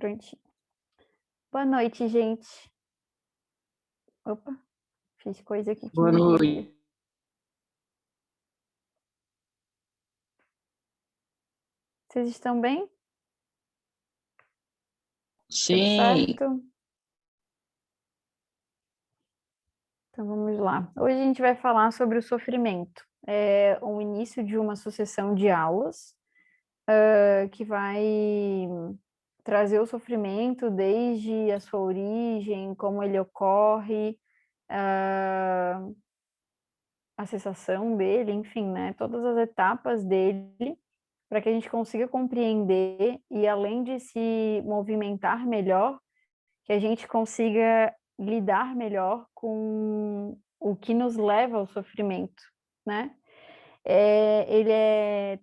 Prontinho. Boa noite, gente. Opa, fiz coisa aqui que Boa não devia. noite. Vocês estão bem? Tudo Sim, certo? Então vamos lá. Hoje a gente vai falar sobre o sofrimento. É o início de uma sucessão de aulas que vai trazer o sofrimento desde a sua origem, como ele ocorre, ah, a cessação dele, enfim, né? Todas as etapas dele, para que a gente consiga compreender e, além de se movimentar melhor, que a gente consiga lidar melhor com o que nos leva ao sofrimento, né?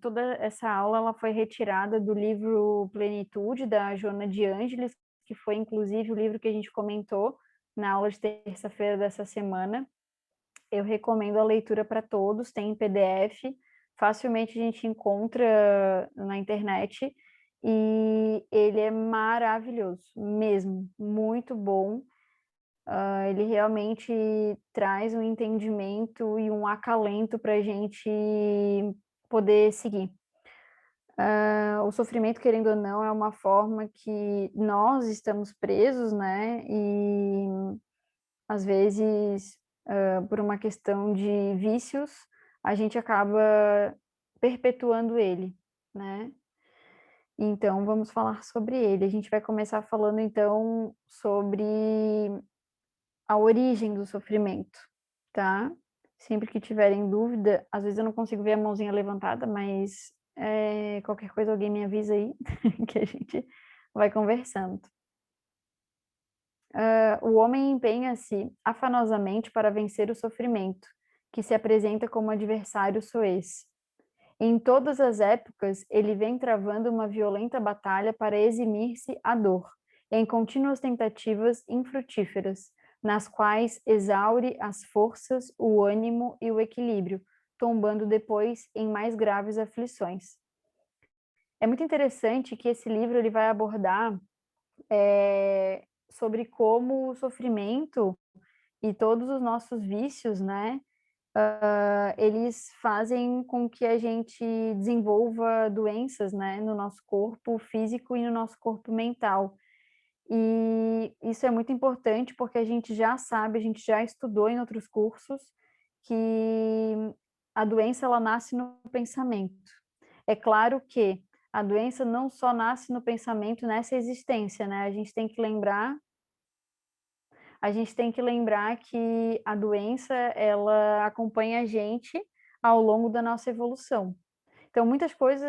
Toda essa aula ela foi retirada do livro Plenitude, da Joana de Ângeles, que foi inclusive o livro que a gente comentou na aula de terça-feira dessa semana. Eu recomendo a leitura para todos, tem em PDF, facilmente a gente encontra na internet, e ele é maravilhoso, mesmo, muito bom. Ele realmente traz um entendimento e um acalento para a gente poder seguir. O sofrimento, querendo ou não, é uma forma que nós estamos presos, né? E às vezes, por uma questão de vícios, a gente acaba perpetuando ele, né? Então, vamos falar sobre ele. A gente vai começar falando, então, sobre a origem do sofrimento, tá? Sempre que tiverem dúvida, às vezes eu não consigo ver a mãozinha levantada, mas qualquer coisa alguém me avisa aí, que a gente vai conversando. O homem empenha-se afanosamente para vencer o sofrimento, que se apresenta como adversário soez. Em todas as épocas, ele vem travando uma violenta batalha para eximir-se à dor, em contínuas tentativas infrutíferas, nas quais exaure as forças, o ânimo e o equilíbrio, tombando depois em mais graves aflições. É muito interessante que esse livro ele vai abordar sobre como o sofrimento e todos os nossos vícios, né, eles fazem com que a gente desenvolva doenças, né, no nosso corpo físico e no nosso corpo mental. E isso é muito importante porque a gente já sabe, a gente já estudou em outros cursos que a doença ela nasce no pensamento. É claro que a doença não só nasce no pensamento nessa existência, né? A gente tem que lembrar que a doença ela acompanha a gente ao longo da nossa evolução. Então, muitas coisas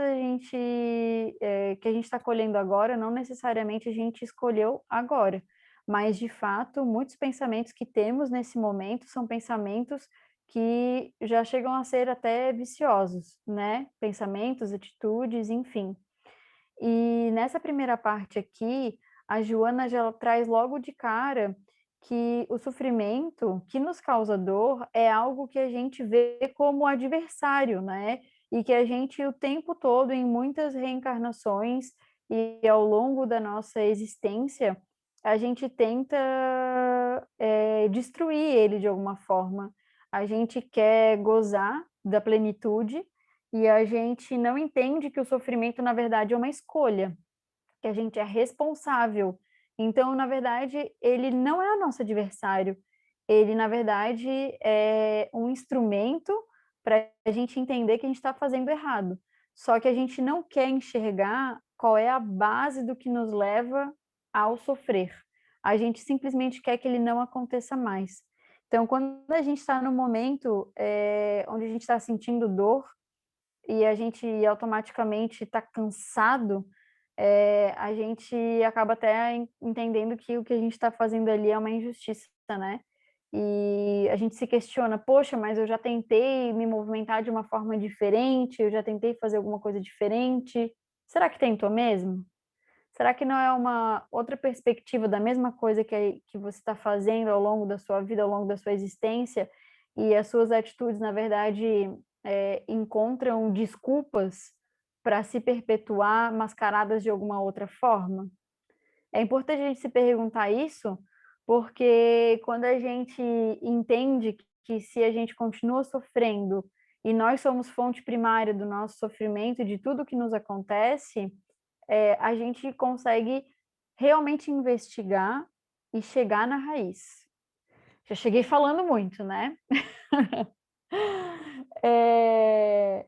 que a gente está colhendo agora, não necessariamente a gente escolheu agora, mas de fato, muitos pensamentos que temos nesse momento são pensamentos que já chegam a ser até viciosos, né? Pensamentos, atitudes, enfim. E nessa primeira parte aqui, a Joana já traz logo de cara que o sofrimento que nos causa dor é algo que a gente vê como adversário, né? E que a gente, o tempo todo, em muitas reencarnações e ao longo da nossa existência, a gente tenta destruir ele de alguma forma. A gente quer gozar da plenitude e a gente não entende que o sofrimento, na verdade, é uma escolha, que a gente é responsável. Então, na verdade, ele não é o nosso adversário. Ele, na verdade, é um instrumento para a gente entender que a gente está fazendo errado. Só que a gente não quer enxergar qual é a base do que nos leva ao sofrer. A gente simplesmente quer que ele não aconteça mais. Então, quando a gente está no momento onde a gente está sentindo dor, e a gente automaticamente está cansado, a gente acaba até entendendo que o que a gente está fazendo ali é uma injustiça, né? E a gente se questiona, poxa, mas eu já tentei me movimentar de uma forma diferente, eu já tentei fazer alguma coisa diferente. Será que tentou mesmo? Será que não é uma outra perspectiva da mesma coisa que você está fazendo ao longo da sua vida, ao longo da sua existência, e as suas atitudes, na verdade, encontram desculpas para se perpetuar mascaradas de alguma outra forma? É importante a gente se perguntar isso, porque quando a gente entende que se a gente continua sofrendo e nós somos fonte primária do nosso sofrimento, de tudo que nos acontece, a gente consegue realmente investigar e chegar na raiz. Já cheguei falando muito, né? É,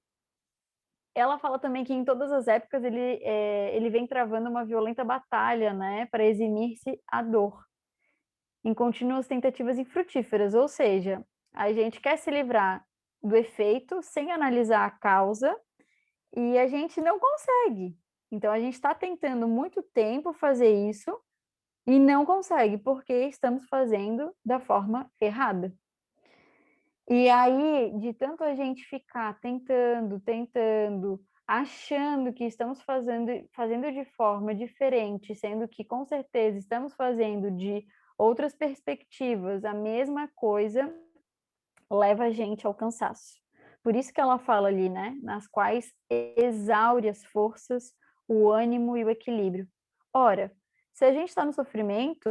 ela fala também que em todas as épocas ele vem travando uma violenta batalha, né, para eximir-se a dor, em contínuas tentativas infrutíferas, ou seja, a gente quer se livrar do efeito sem analisar a causa e a gente não consegue. Então a gente está tentando muito tempo fazer isso e não consegue, porque estamos fazendo da forma errada. E aí, de tanto a gente ficar tentando, achando que estamos fazendo de forma diferente, sendo que com certeza estamos fazendo de outras perspectivas a mesma coisa, leva a gente ao cansaço. Por isso que ela fala ali, né? Nas quais exaure as forças, o ânimo e o equilíbrio. Ora, se a gente está no sofrimento,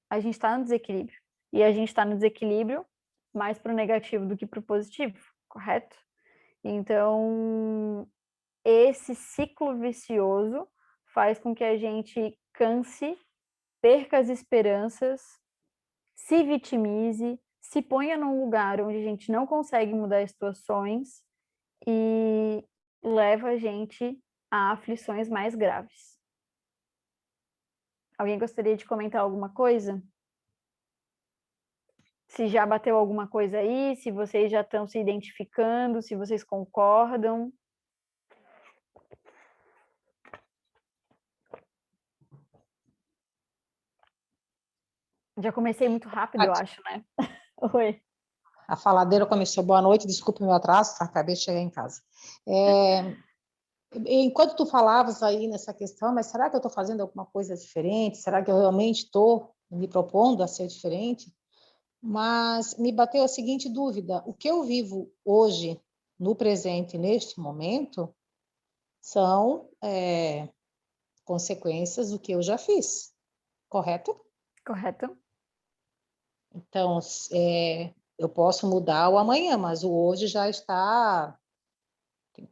a gente está no desequilíbrio. E a gente está no desequilíbrio mais para o negativo do que para o positivo, correto? Então, esse ciclo vicioso faz com que a gente canse, perca as esperanças, se vitimize, se ponha num lugar onde a gente não consegue mudar as situações e leva a gente a aflições mais graves. Alguém gostaria de comentar alguma coisa? Se já bateu alguma coisa aí, se vocês já estão se identificando, se vocês concordam. Já comecei muito rápido, eu acho, né? Oi. A faladeira começou. Boa noite, desculpe o meu atraso, acabei de chegar em casa. Enquanto tu falavas aí nessa questão, mas será que eu estou fazendo alguma coisa diferente? Será que eu realmente estou me propondo a ser diferente? Mas me bateu a seguinte dúvida: o que eu vivo hoje, no presente, neste momento, são consequências do que eu já fiz, correto? Correto? Então, eu posso mudar o amanhã, mas o hoje já está,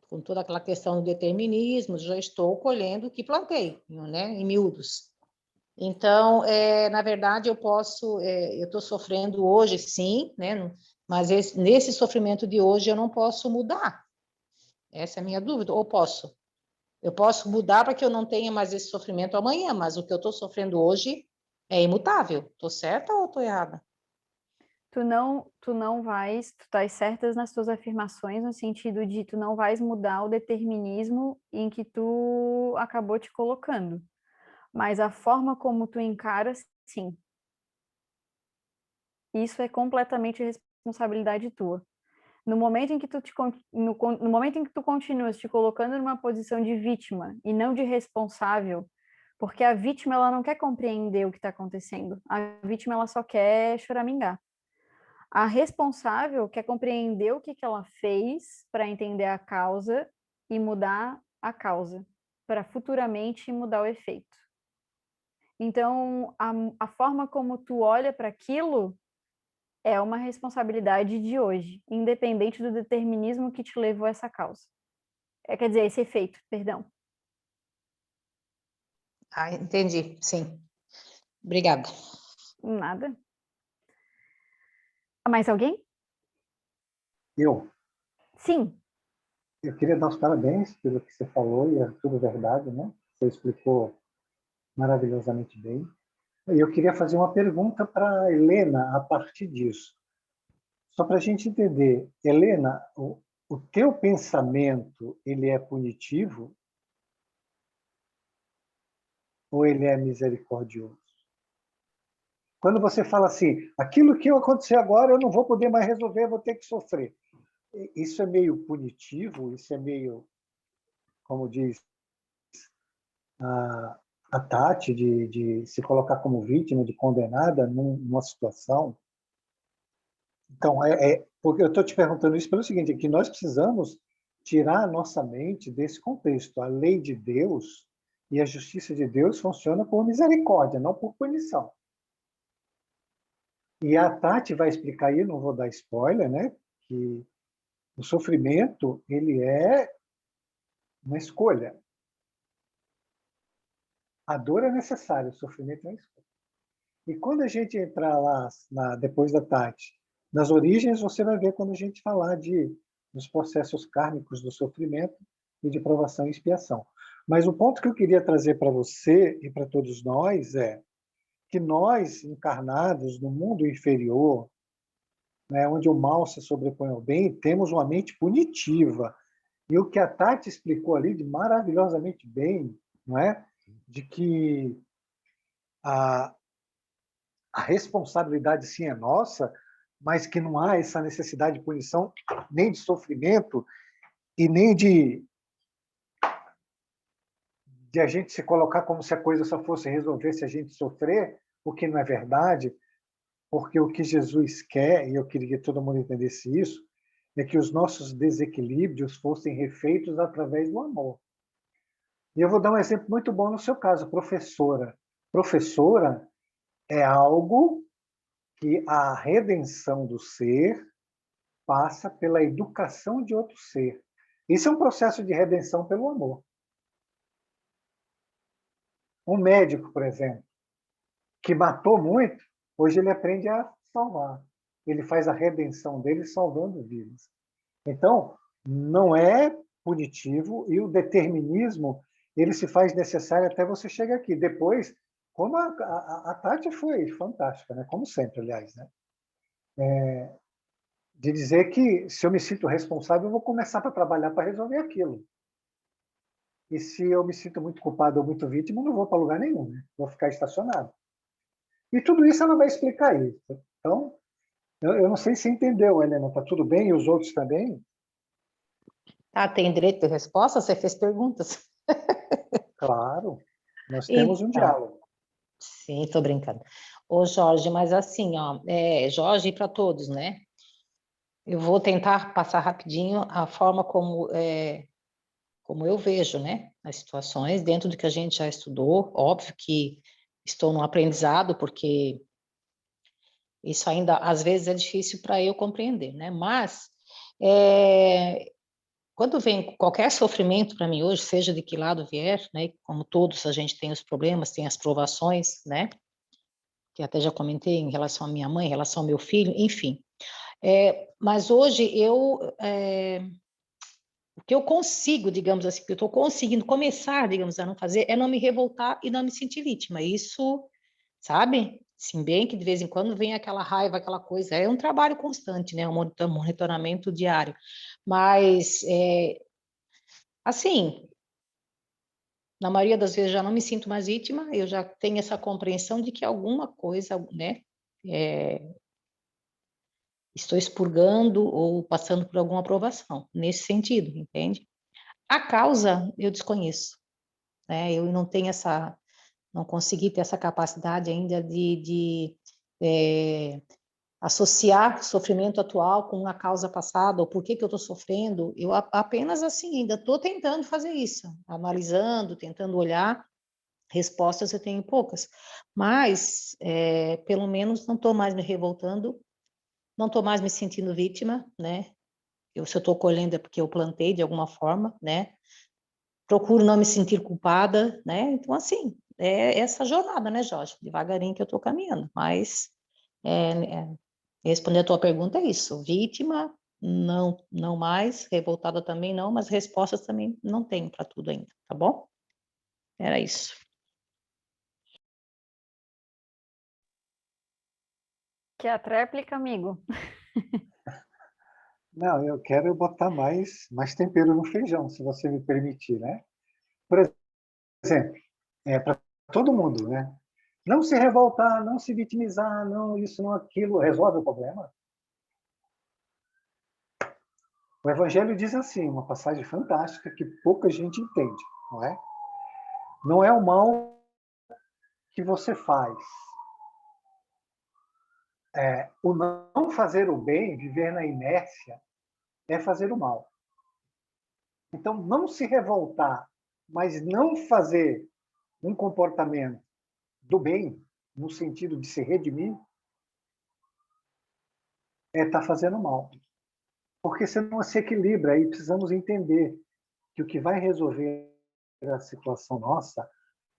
com toda aquela questão do determinismo, já estou colhendo o que plantei, né, em miúdos. Então, na verdade, eu estou sofrendo hoje, sim, né, mas nesse sofrimento de hoje eu não posso mudar. Essa é a minha dúvida. Ou posso? Eu posso mudar para que eu não tenha mais esse sofrimento amanhã, mas o que eu estou sofrendo hoje é imutável. Estou certa ou estou errada? Tu estás certas nas tuas afirmações, no sentido de tu não vais mudar o determinismo em que tu acabou te colocando. Mas a forma como tu encaras, sim. Isso é completamente responsabilidade tua. No momento em que no momento em que tu continuas te colocando numa posição de vítima e não de responsável, porque a vítima ela não quer compreender o que está acontecendo. A vítima ela só quer choramingar. A responsável quer compreender o que ela fez para entender a causa e mudar a causa, para futuramente mudar o efeito. Então, a forma como tu olha para aquilo é uma responsabilidade de hoje, independente do determinismo que te levou a essa causa. Quer dizer, esse efeito, perdão. Ah, entendi, sim. Obrigada. Nada. Mais alguém? Eu Sim. queria dar os parabéns pelo que você falou, e é tudo verdade, né? Você explicou maravilhosamente bem. E eu queria fazer uma pergunta para a Helena a partir disso. Só para a gente entender, Helena, o teu pensamento, ele é punitivo ou ele é misericordioso? Quando você fala assim, aquilo que aconteceu agora eu não vou poder mais resolver, eu vou ter que sofrer. Isso é meio punitivo? Isso é meio, como diz a Tati, de se colocar como vítima, de condenada numa situação? Então, porque eu estou te perguntando isso pelo seguinte, é que nós precisamos tirar a nossa mente desse contexto. A lei de Deus E a justiça de Deus funciona por misericórdia, não por punição. E a Tati vai explicar aí, não vou dar spoiler, né? Que o sofrimento, ele é uma escolha. A dor é necessária, o sofrimento é uma escolha. E quando a gente entrar lá, depois da Tati, nas origens, você vai ver quando a gente falar dos processos kármicos do sofrimento e de provação e expiação. Mas o ponto que eu queria trazer para você e para todos nós é que nós, encarnados no mundo inferior, né, onde o mal se sobrepõe ao bem, temos uma mente punitiva. E o que a Tati explicou ali de maravilhosamente bem, não é? De que a responsabilidade sim é nossa, mas que não há essa necessidade de punição, nem de sofrimento, e nem de a gente se colocar como se a coisa só fosse resolver se a gente sofrer, o que não é verdade, porque o que Jesus quer, e eu queria que todo mundo entendesse isso, é que os nossos desequilíbrios fossem refeitos através do amor. E eu vou dar um exemplo muito bom no seu caso, professora. Professora é algo que a redenção do ser passa pela educação de outro ser. Isso é um processo de redenção pelo amor. Um médico, por exemplo, que matou muito, hoje ele aprende a salvar. Ele faz a redenção dele salvando vidas. Então, não é punitivo e o determinismo ele se faz necessário até você chegar aqui. Depois, como a Tati foi fantástica, né? Como sempre, aliás, né? De dizer que se eu me sinto responsável, eu vou começar para trabalhar para resolver aquilo. E se eu me sinto muito culpado ou muito vítima, eu não vou para lugar nenhum, né? Vou ficar estacionado. E tudo isso ela vai explicar isso. Então, eu não sei se entendeu, Helena. Está tudo bem? E os outros também? Ah, tem direito de resposta? Você fez perguntas. Claro. Nós temos um Então, diálogo. sim, estou brincando. Ô, Jorge, mas assim, ó, Jorge para todos, né? Eu vou tentar passar rapidinho a forma como eu vejo, né? As situações dentro do que a gente já estudou. Óbvio que estou no aprendizado, porque isso ainda às vezes é difícil para eu compreender, né? Mas quando vem qualquer sofrimento para mim hoje, seja de que lado vier, né? Como todos a gente tem os problemas, tem as provações, né? Que até já comentei em relação à minha mãe, em relação ao meu filho, enfim. Mas hoje o que eu consigo, digamos assim, que eu estou conseguindo começar, digamos, a não fazer, é não me revoltar e não me sentir vítima. Isso, sabe? Sim, bem que de vez em quando vem aquela raiva, aquela coisa. É um trabalho constante, né? Um monitoramento diário. Mas, assim, na maioria das vezes já não me sinto mais vítima, eu já tenho essa compreensão de que alguma coisa, né? Estou expurgando ou passando por alguma aprovação, nesse sentido, entende? A causa eu desconheço, né? Eu não tenho não consegui ter essa capacidade ainda de associar o sofrimento atual com a causa passada, ou por que eu estou sofrendo. Eu apenas assim, ainda estou tentando fazer isso, analisando, tentando olhar. Respostas eu tenho poucas, mas pelo menos não estou mais me revoltando, não estou mais me sentindo vítima, né? Se eu estou colhendo é porque eu plantei de alguma forma, né? Procuro não me sentir culpada, né? Então, assim, é essa jornada, né, Jorge? Devagarinho que eu estou caminhando, mas responder a tua pergunta é isso. Vítima, não, não mais, revoltada também não, mas respostas também não tenho para tudo ainda, tá bom? Era isso. Que a tréplica, amigo. Não, eu quero botar mais tempero no feijão, se você me permitir, né? Por exemplo, para todo mundo, né? Não se revoltar, não se vitimizar, não isso, não aquilo, resolve o problema. O Evangelho diz assim, uma passagem fantástica que pouca gente entende, não é? Não é o mal que você faz. O não fazer o bem, viver na inércia, é fazer o mal. Então, não se revoltar, mas não fazer um comportamento do bem, no sentido de se redimir, está fazendo mal. Porque senão se equilibra, e precisamos entender que o que vai resolver a situação nossa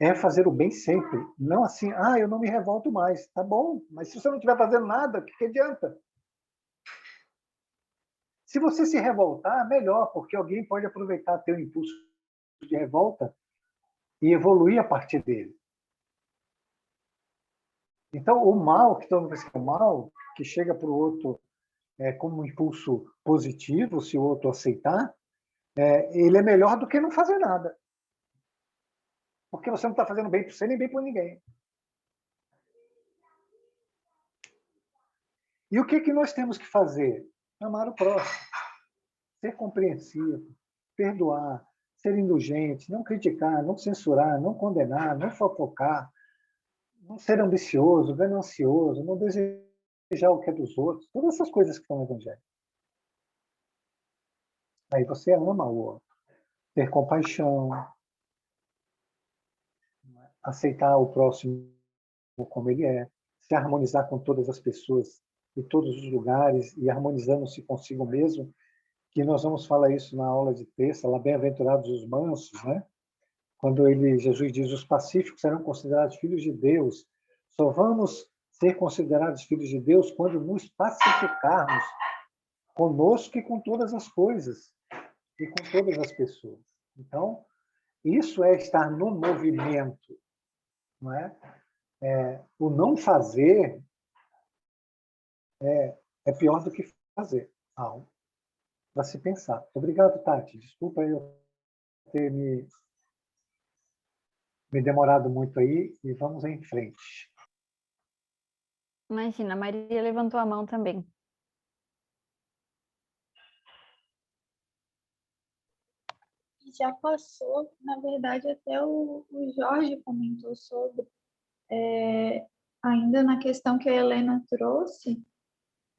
é fazer o bem sempre. Não assim, eu não me revolto mais. Tá bom, mas se você não estiver fazendo nada, o que adianta? Se você se revoltar, melhor, porque alguém pode aproveitar teu impulso de revolta e evoluir a partir dele. Então, o mal, que todo mundo pensa que é o mal, que chega para o outro como um impulso positivo, se o outro aceitar, ele é melhor do que não fazer nada. Porque você não está fazendo bem para você nem bem para ninguém. E o que nós temos que fazer? Amar o próximo, ser compreensivo, perdoar, ser indulgente, não criticar, não censurar, não condenar, não fofocar, não ser ambicioso, ganancioso, não desejar o que é dos outros, todas essas coisas que estão no Evangelho. Aí você ama o outro, ter compaixão, aceitar o próximo como ele é, se harmonizar com todas as pessoas em todos os lugares e harmonizando-se consigo mesmo, que nós vamos falar isso na aula de terça, lá bem-aventurados os mansos, né? Quando Jesus diz os pacíficos serão considerados filhos de Deus. Só vamos ser considerados filhos de Deus quando nos pacificarmos conosco e com todas as coisas e com todas as pessoas. Então, isso é estar no movimento, não é? O não fazer é pior do que fazer algo para se pensar. Muito obrigado, Tati. Desculpa eu ter me demorado muito aí e vamos em frente. Imagina, a Maria levantou a mão também. Já passou, na verdade, até o Jorge comentou sobre, ainda na questão que a Helena trouxe,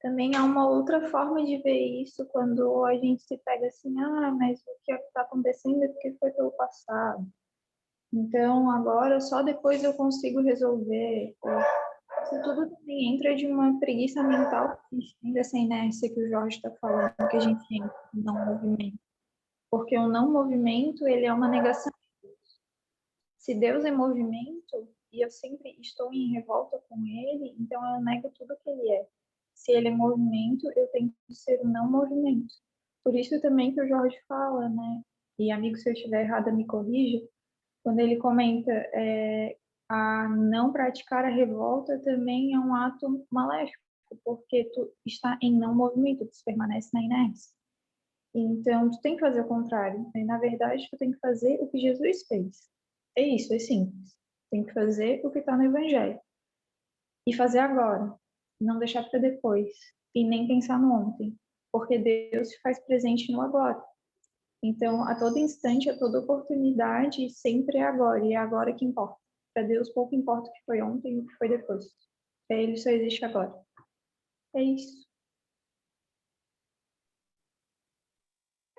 também há uma outra forma de ver isso quando a gente se pega assim, mas o que está acontecendo é porque foi pelo passado. Então, agora só depois eu consigo resolver. Isso tudo também entra de uma preguiça mental, dessa inércia que o Jorge está falando, que a gente entra no não movimento. Porque o não movimento, ele é uma negação. Se Deus é movimento, e eu sempre estou em revolta com ele, então eu nego tudo que ele é. Se ele é movimento, eu tenho que ser o não movimento. Por isso também que o Jorge fala, né? E amigo, se eu estiver errada, me corrija. Quando ele comenta a não praticar a revolta também é um ato maléfico, porque tu está em não movimento, tu permanece na inércia. Então, tu tem que fazer o contrário. E, na verdade, tu tem que fazer o que Jesus fez. É isso, é simples. Tem que fazer o que está no Evangelho. E fazer agora. Não deixar para depois. E nem pensar no ontem. Porque Deus se faz presente no agora. Então, a todo instante, a toda oportunidade, sempre é agora. E é agora que importa. Para Deus, pouco importa o que foi ontem e o que foi depois. Para Ele só existe agora. É isso.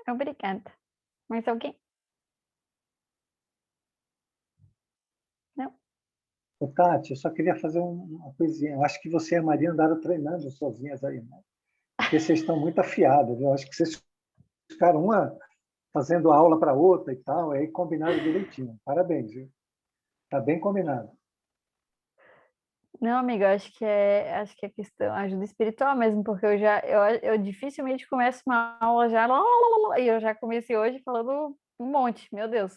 Obrigada. Mais alguém? Não? Ô, Tati, eu só queria fazer uma coisinha. Eu acho que você e a Maria andaram treinando sozinhas aí, né? Porque vocês estão muito afiadas. Eu acho que vocês ficaram uma fazendo aula para outra e tal, aí combinaram direitinho. Parabéns, viu? Tá bem combinado. Não, amiga, acho que é questão ajuda espiritual mesmo, porque eu dificilmente começo uma aula já e eu já comecei hoje falando um monte, meu Deus.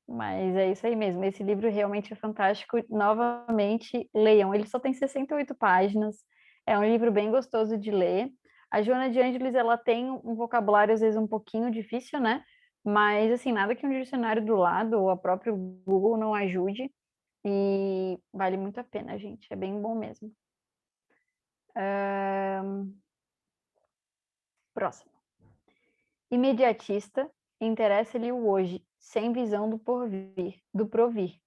Mas é isso aí mesmo, esse livro realmente é fantástico. Novamente, leiam. Ele só tem 68 páginas, é um livro bem gostoso de ler. A Joana de Ângeles, ela tem um vocabulário às vezes um pouquinho difícil, né? Mas assim, nada que um dicionário do lado ou a próprio Google não ajude. E vale muito a pena, gente. É bem bom mesmo. Próximo. Imediatista, interessa-lhe o hoje, sem visão do porvir, do provir.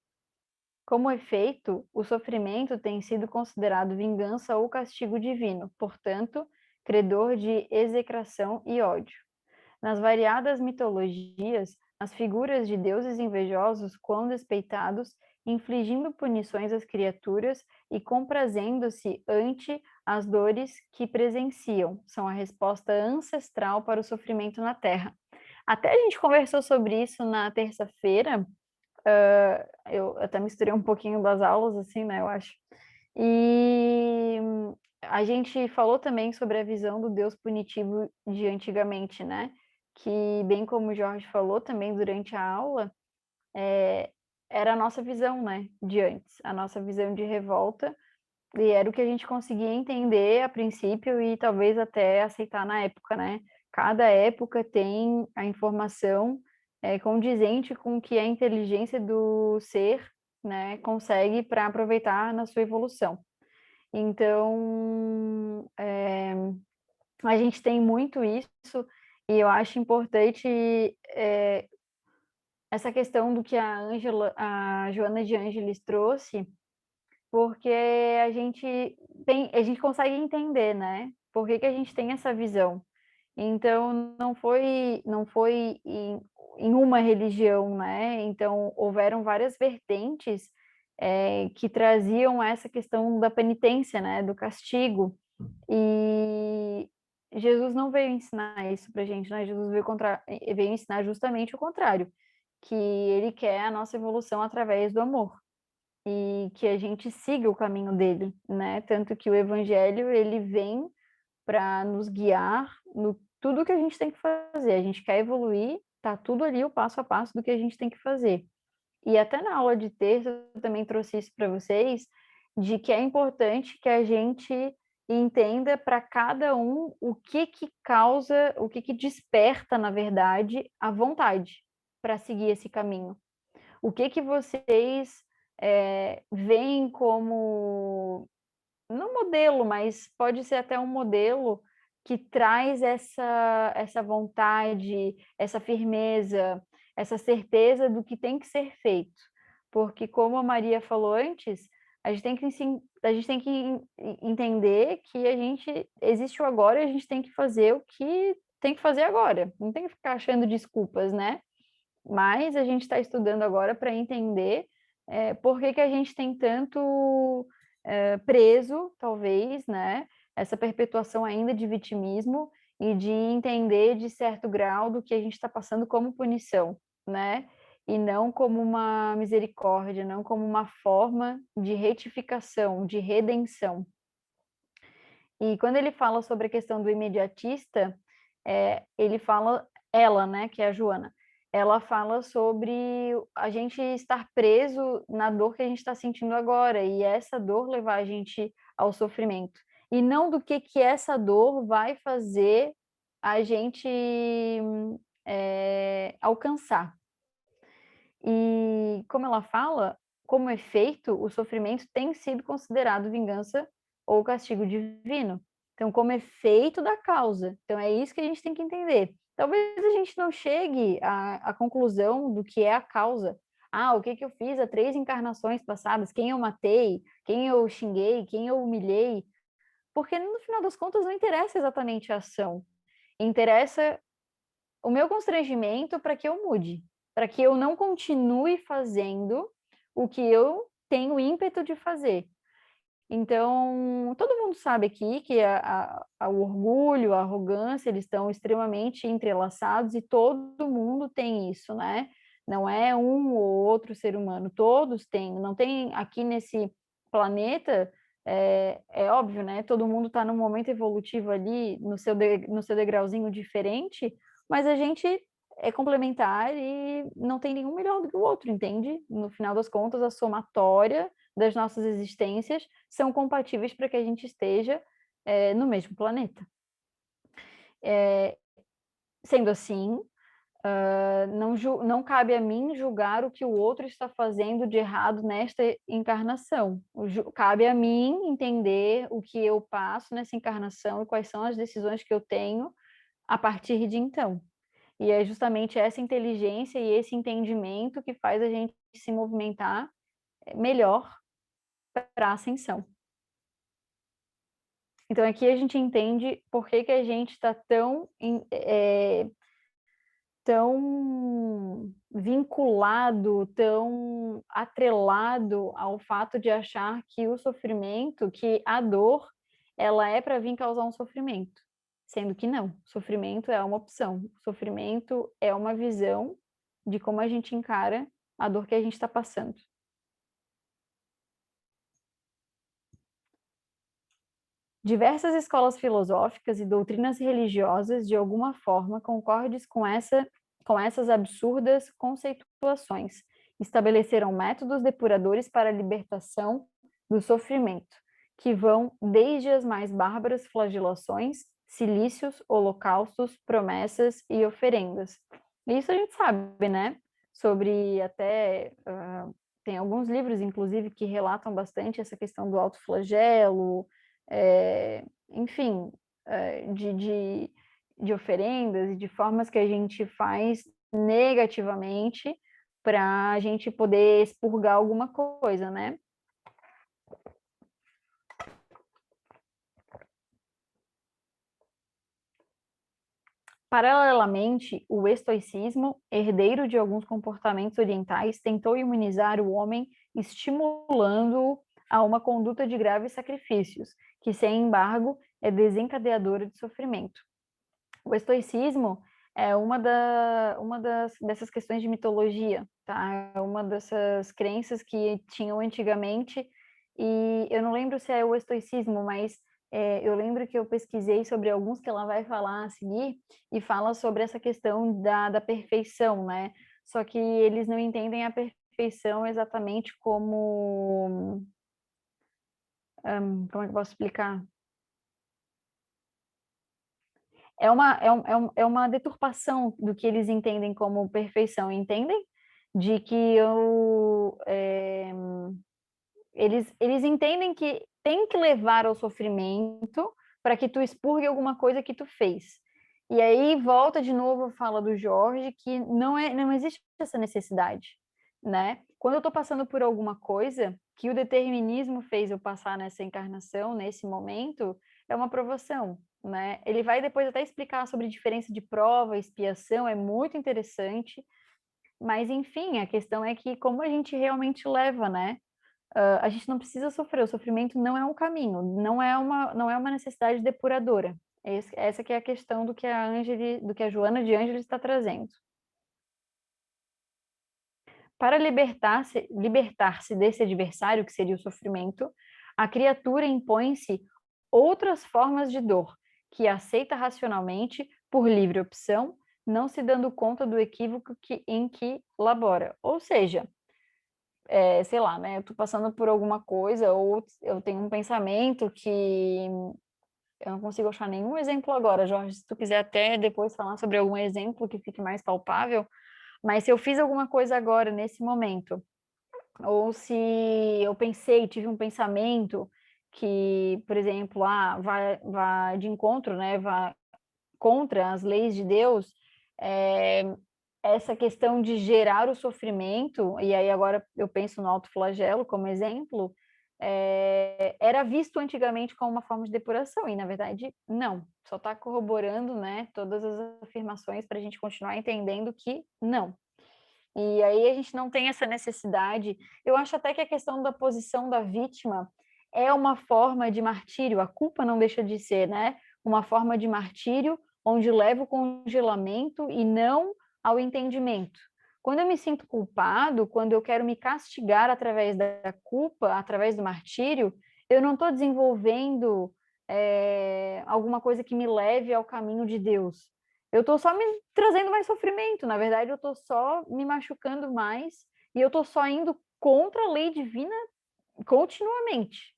Como efeito, o sofrimento tem sido considerado vingança ou castigo divino, portanto, credor de execração e ódio. Nas variadas mitologias, as figuras de deuses invejosos, quão despeitados, infligindo punições às criaturas e comprazendo-se ante as dores que presenciam. São a resposta ancestral para o sofrimento na Terra. Até a gente conversou sobre isso na terça-feira, eu até misturei um pouquinho das aulas, assim, né, eu acho. E a gente falou também sobre a visão do Deus punitivo de antigamente, né? Que, bem como o Jorge falou também durante a aula, era a nossa visão, né, de antes, a nossa visão de revolta, e era o que a gente conseguia entender a princípio e talvez até aceitar na época, né? Cada época tem a informação condizente com o que a inteligência do ser, né, consegue para aproveitar na sua evolução. Então, a gente tem muito isso, e eu acho importante essa questão do que a Joana de Ângeles trouxe, porque a gente consegue entender, né? Por que a gente tem essa visão. Então, não foi em uma religião, né? Então, houveram várias vertentes que traziam essa questão da penitência, né? Do castigo. E Jesus não veio ensinar isso pra gente, né? Jesus veio ensinar justamente o contrário, que ele quer a nossa evolução através do amor e que a gente siga o caminho dele, né? Tanto que o evangelho, ele vem para nos guiar no tudo que a gente tem que fazer. A gente quer evoluir, tá tudo ali o passo a passo do que a gente tem que fazer. E até na aula de terça eu também trouxe isso para vocês, de que é importante que a gente entenda para cada um o que causa, o que desperta, na verdade, a vontade para seguir esse caminho. O que vocês veem como, não modelo, mas pode ser até um modelo que traz essa vontade, essa firmeza, essa certeza do que tem que ser feito. Porque, como a Maria falou antes, a gente tem que entender que a gente existe o agora e a gente tem que fazer o que tem que fazer agora. Não tem que ficar achando desculpas, né? Mas a gente está estudando agora para entender por que a gente tem tanto preso, talvez, né, essa perpetuação ainda de vitimismo e de entender de certo grau do que a gente está passando como punição, né, e não como uma misericórdia, não como uma forma de retificação, de redenção. E quando ele fala sobre a questão do imediatista, ele fala, ela, né, que é a Joana, ela fala sobre a gente estar preso na dor que a gente está sentindo agora, e essa dor levar a gente ao sofrimento. E não do que essa dor vai fazer a gente alcançar. E como ela fala, como efeito, o sofrimento tem sido considerado vingança ou castigo divino. Então, como efeito da causa. Então, é isso que a gente tem que entender. Talvez a gente não chegue à conclusão do que é a causa. Ah, o que eu fiz há 3 encarnações passadas? Quem eu matei? Quem eu xinguei? Quem eu humilhei? Porque, no final das contas, não interessa exatamente a ação. Interessa o meu constrangimento para que eu mude, para que eu não continue fazendo o que eu tenho ímpeto de fazer. Então, todo mundo sabe aqui que o orgulho, a arrogância, eles estão extremamente entrelaçados e todo mundo tem isso, né? Não é um ou outro ser humano, todos têm. Não tem aqui nesse planeta, é óbvio, né? Todo mundo está num momento evolutivo ali, no seu degrauzinho diferente, mas a gente é complementar e não tem nenhum melhor do que o outro, entende? No final das contas, a somatória das nossas existências são compatíveis para que a gente esteja no mesmo planeta. Sendo assim, não cabe a mim julgar o que o outro está fazendo de errado nesta encarnação. Cabe a mim entender o que eu passo nessa encarnação e quais são as decisões que eu tenho a partir de então. E é justamente essa inteligência e esse entendimento que faz a gente se movimentar melhor para a ascensão. Então, aqui a gente entende por que a gente está tão tão vinculado, tão atrelado ao fato de achar que o sofrimento, que a dor, ela é para vir causar um sofrimento, sendo que não. Sofrimento é uma opção, sofrimento é uma visão de como a gente encara a dor que a gente está passando. Diversas escolas filosóficas e doutrinas religiosas, de alguma forma, concordam com essas absurdas conceituações. Estabeleceram métodos depuradores para a libertação do sofrimento, que vão desde as mais bárbaras flagelações, cilícios, holocaustos, promessas e oferendas. Isso a gente sabe, né? Sobre até... tem alguns livros, inclusive, que relatam bastante essa questão do autoflagelo, enfim, de oferendas e de formas que a gente faz negativamente para a gente poder expurgar alguma coisa, né? Paralelamente, o estoicismo, herdeiro de alguns comportamentos orientais, tentou imunizar o homem, estimulando-o a uma conduta de graves sacrifícios, que, sem embargo, é desencadeadora de sofrimento. O estoicismo é dessas questões de mitologia, tá? É uma dessas crenças que tinham antigamente, e eu não lembro se é o estoicismo, mas eu lembro que eu pesquisei sobre alguns que ela vai falar a seguir, e fala sobre essa questão da perfeição, né? Só que eles não entendem a perfeição exatamente como... como é que eu posso explicar? É uma deturpação do que eles entendem como perfeição, entendem? De que eles entendem que tem que levar ao sofrimento para que tu expurgue alguma coisa que tu fez. E aí volta de novo a fala do Jorge, que não existe essa necessidade, né? Quando eu estou passando por alguma coisa que o determinismo fez eu passar nessa encarnação, nesse momento, é uma provação, né? Ele vai depois até explicar sobre a diferença de prova, expiação, é muito interessante, mas enfim, a questão é que como a gente realmente leva, né? A gente não precisa sofrer, o sofrimento não é um caminho, não é uma necessidade depuradora. Essa que é a questão do que a Joana de Ângeles está trazendo. Para libertar-se desse adversário, que seria o sofrimento, a criatura impõe-se outras formas de dor, que aceita racionalmente, por livre opção, não se dando conta do equívoco em que labora. Ou seja, sei lá, né? Eu estou passando por alguma coisa, ou eu tenho um pensamento que eu não consigo achar nenhum exemplo agora, Jorge. Se tu quiser até depois falar sobre algum exemplo que fique mais palpável, mas se eu fiz alguma coisa agora, nesse momento, ou se eu tive um pensamento que, por exemplo, vai de encontro, né? Vai contra as leis de Deus, essa questão de gerar o sofrimento, e aí agora eu penso no autoflagelo como exemplo, era visto antigamente como uma forma de depuração, e na verdade não, só está corroborando, né, todas as afirmações para a gente continuar entendendo que não. E aí a gente não tem essa necessidade. Eu acho até que a questão da posição da vítima é uma forma de martírio, a culpa não deixa de ser, né, uma forma de martírio onde leva o congelamento e não ao entendimento. Quando eu me sinto culpado, quando eu quero me castigar através da culpa, através do martírio, eu não estou desenvolvendo alguma coisa que me leve ao caminho de Deus. Eu estou só me trazendo mais sofrimento. Na verdade, eu estou só me machucando mais e eu estou só indo contra a lei divina continuamente.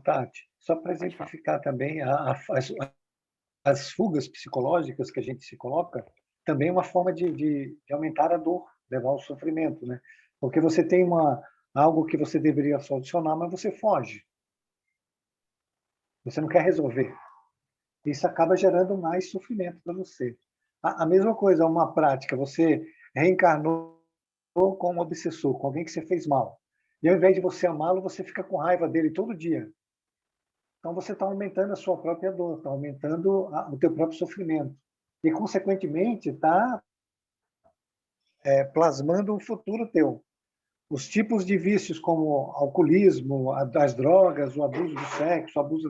Tati, só para exemplificar também as fugas psicológicas que a gente se coloca, também é uma forma de aumentar a dor, levar ao sofrimento, né? Porque você tem algo que você deveria solucionar, mas você foge. Você não quer resolver. Isso acaba gerando mais sofrimento para você. A mesma coisa, uma prática, você reencarnou com um obsessor, com alguém que você fez mal. E ao invés de você amá-lo, você fica com raiva dele todo dia. Então você está aumentando a sua própria dor, está aumentando o teu próprio sofrimento. E, consequentemente, está plasmando um futuro teu. Os tipos de vícios como alcoolismo, as drogas, o abuso do sexo, o abuso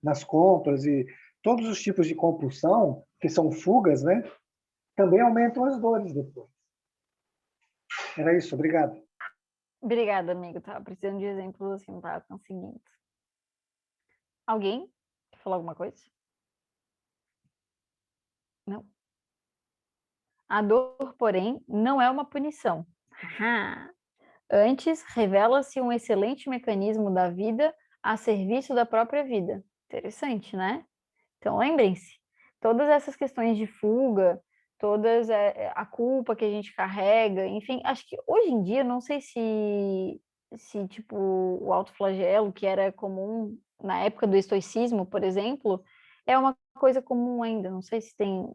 nas compras e todos os tipos de compulsão, que são fugas, né, também aumentam as dores depois. Era isso, obrigado. Obrigada, amigo. Estava precisando de exemplos assim, não estava conseguindo. Alguém quer falar alguma coisa? Não. A dor, porém, não é uma punição. Antes, revela-se um excelente mecanismo da vida a serviço da própria vida. Interessante, né? Então, lembrem-se, todas essas questões de fuga, todas a culpa que a gente carrega, enfim, acho que hoje em dia, não sei se tipo, o autoflagelo, que era comum na época do estoicismo, por exemplo, é uma coisa comum ainda, não sei se tem...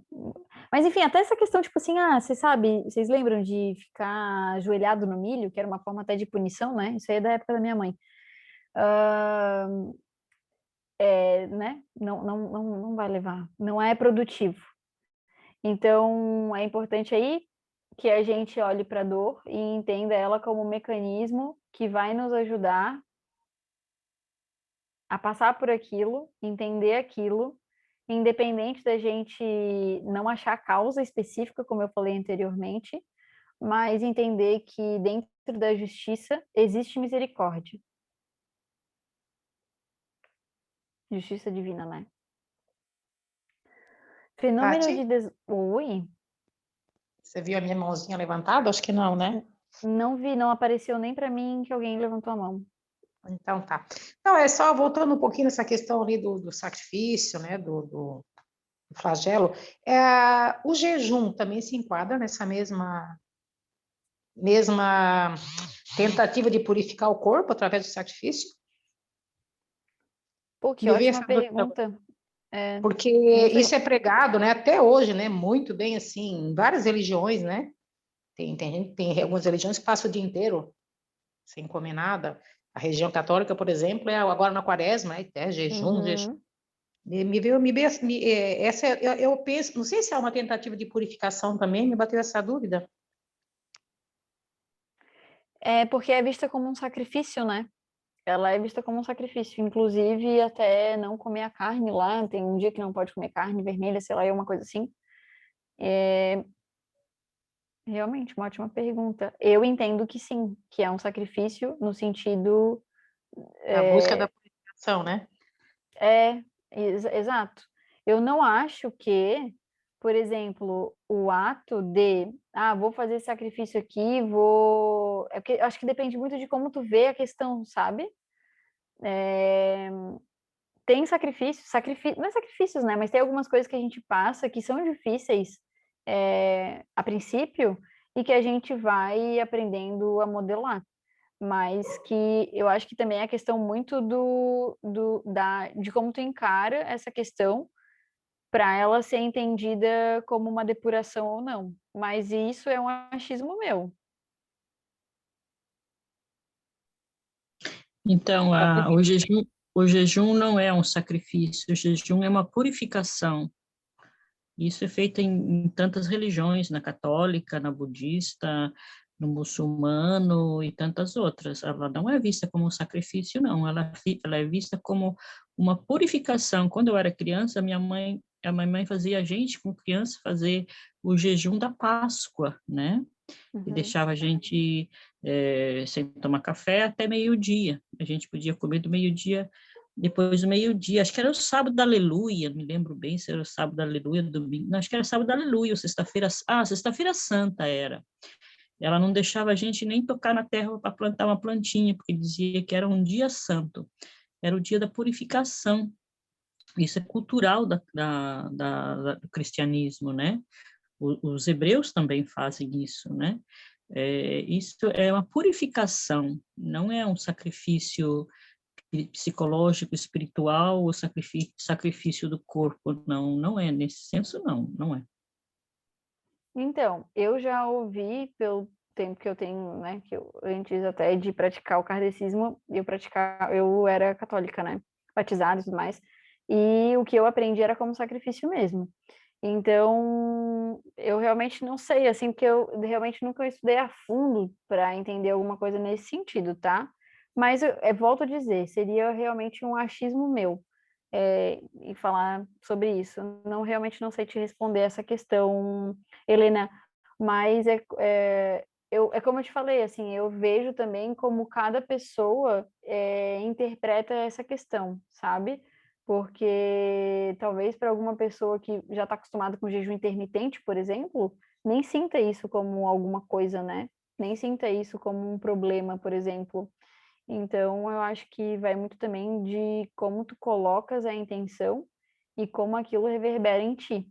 Mas, enfim, até essa questão, tipo assim, vocês lembram de ficar ajoelhado no milho, que era uma forma até de punição, né? Isso aí é da época da minha mãe. Né? Não vai levar, não é produtivo. Então, é importante aí que a gente olhe para a dor e entenda ela como um mecanismo que vai nos ajudar a passar por aquilo, entender aquilo, independente da gente não achar a causa específica, como eu falei anteriormente, mas entender que dentro da justiça existe misericórdia. Justiça divina, né? Fenômeno Tati, de... Oi? você viu a minha mãozinha levantada? Acho que não, né? Não vi, não apareceu nem para mim que alguém levantou a mão. Então tá. Não, é só voltando um pouquinho nessa questão ali do sacrifício, né? Do flagelo. O jejum também se enquadra nessa mesma tentativa de purificar o corpo através do sacrifício? Pô, que Me veio ótima essa dúvida. pergunta. Porque Não sei. isso é pregado, né, até hoje, né, muito bem assim, em várias religiões, né? Tem algumas religiões que passam o dia inteiro sem comer nada. A religião católica, por exemplo, agora na quaresma, jejum, jejum. Uhum. Eu penso, não sei se é uma tentativa de purificação também, me bateu essa dúvida. É porque é vista como um sacrifício, né? Ela é vista como um sacrifício, inclusive até não comer a carne lá, tem um dia que não pode comer carne vermelha, sei lá, é uma coisa assim. Realmente, uma ótima pergunta. Eu entendo que sim, que é um sacrifício no sentido... A busca da purificação, né? Exato. Eu não acho que, por exemplo, o ato de, vou fazer esse sacrifício aqui, vou... É porque eu acho que depende muito de como tu vê a questão, sabe? Tem não é sacrifícios, né? Mas tem algumas coisas que a gente passa que são difíceis a princípio e que a gente vai aprendendo a modelar. Mas que eu acho que também é a questão muito de como tu encara essa questão para ela ser entendida como uma depuração ou não. Mas isso é um achismo meu. Então, o jejum não é um sacrifício, o jejum é uma purificação. Isso é feito em tantas religiões, na católica, na budista, no muçulmano e tantas outras. Ela não é vista como um sacrifício, não. Ela é vista como uma purificação. Quando eu era criança, a minha mãe fazia a gente, como criança, fazer o jejum da Páscoa, né? E deixava a gente sem tomar café até meio-dia. A gente podia comer do meio-dia, depois do meio-dia. Acho que era o sábado da Aleluia, me lembro bem se era o sábado da Aleluia, domingo. Não, acho que era sábado da Aleluia, ou sexta-feira. Sexta-feira Santa era. Ela não deixava a gente nem tocar na terra para plantar uma plantinha, porque dizia que era um dia santo. Era o dia da purificação. Isso é cultural do cristianismo, né? Os hebreus também fazem isso, né? Isso é uma purificação, não é um sacrifício psicológico, espiritual ou sacrifício do corpo, não é nesse senso, não é. Então, eu já ouvi pelo tempo que eu tenho, né, que antes até de praticar o kardecismo, eu era católica, né? batizado e tudo mais, e o que eu aprendi era como sacrifício mesmo. Então, eu realmente não sei, assim, porque eu realmente nunca estudei a fundo para entender alguma coisa nesse sentido, tá? Mas eu volto a dizer, seria realmente um achismo meu em falar sobre isso. Não, realmente não sei te responder essa questão, Helena, mas é como eu te falei, assim, eu vejo também como cada pessoa interpreta essa questão, sabe? Porque talvez para alguma pessoa que já está acostumada com jejum intermitente, por exemplo, nem sinta isso como alguma coisa, né? Nem sinta isso como um problema, por exemplo. Então, eu acho que vai muito também de como tu colocas a intenção e como aquilo reverbera em ti.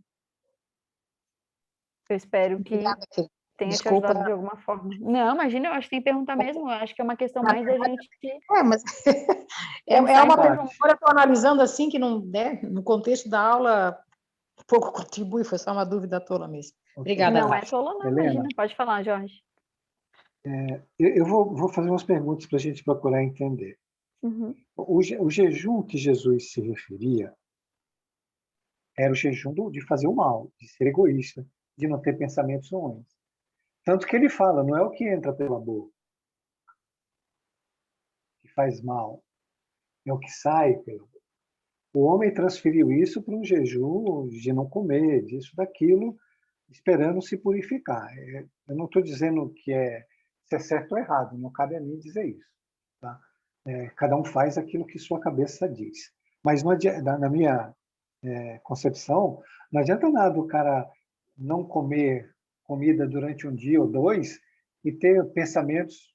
Eu espero que Obrigada, querida. tenha te Desculpa. ajudado de alguma forma. Não, imagina, eu acho que tem que perguntar mesmo. Eu acho que é uma questão Na mais da verdade, gente mas é pensar em uma conjunto. pergunta que eu estou analisando assim, que não, né, no contexto da aula, pouco contribui, foi só uma dúvida tola mesmo. Obrigada, Não é Tati. tola, não, Helena, imagina. Pode falar, Jorge. eu vou fazer umas perguntas para a gente procurar entender. Uhum. O jejum que Jesus se referia era o jejum de fazer o mal, de ser egoísta, de não ter pensamentos ruins. Tanto que ele fala, não é o que entra pela boca que faz mal, é o que sai pela boca. O homem transferiu isso para um jejum de não comer, disso, daquilo, esperando se purificar. Eu não estou dizendo que se é certo ou errado, não cabe a mim dizer isso. Tá? Cada um faz aquilo que sua cabeça diz. Mas não adianta, na minha concepção, não adianta nada o cara não comer comida durante um dia ou dois e ter pensamentos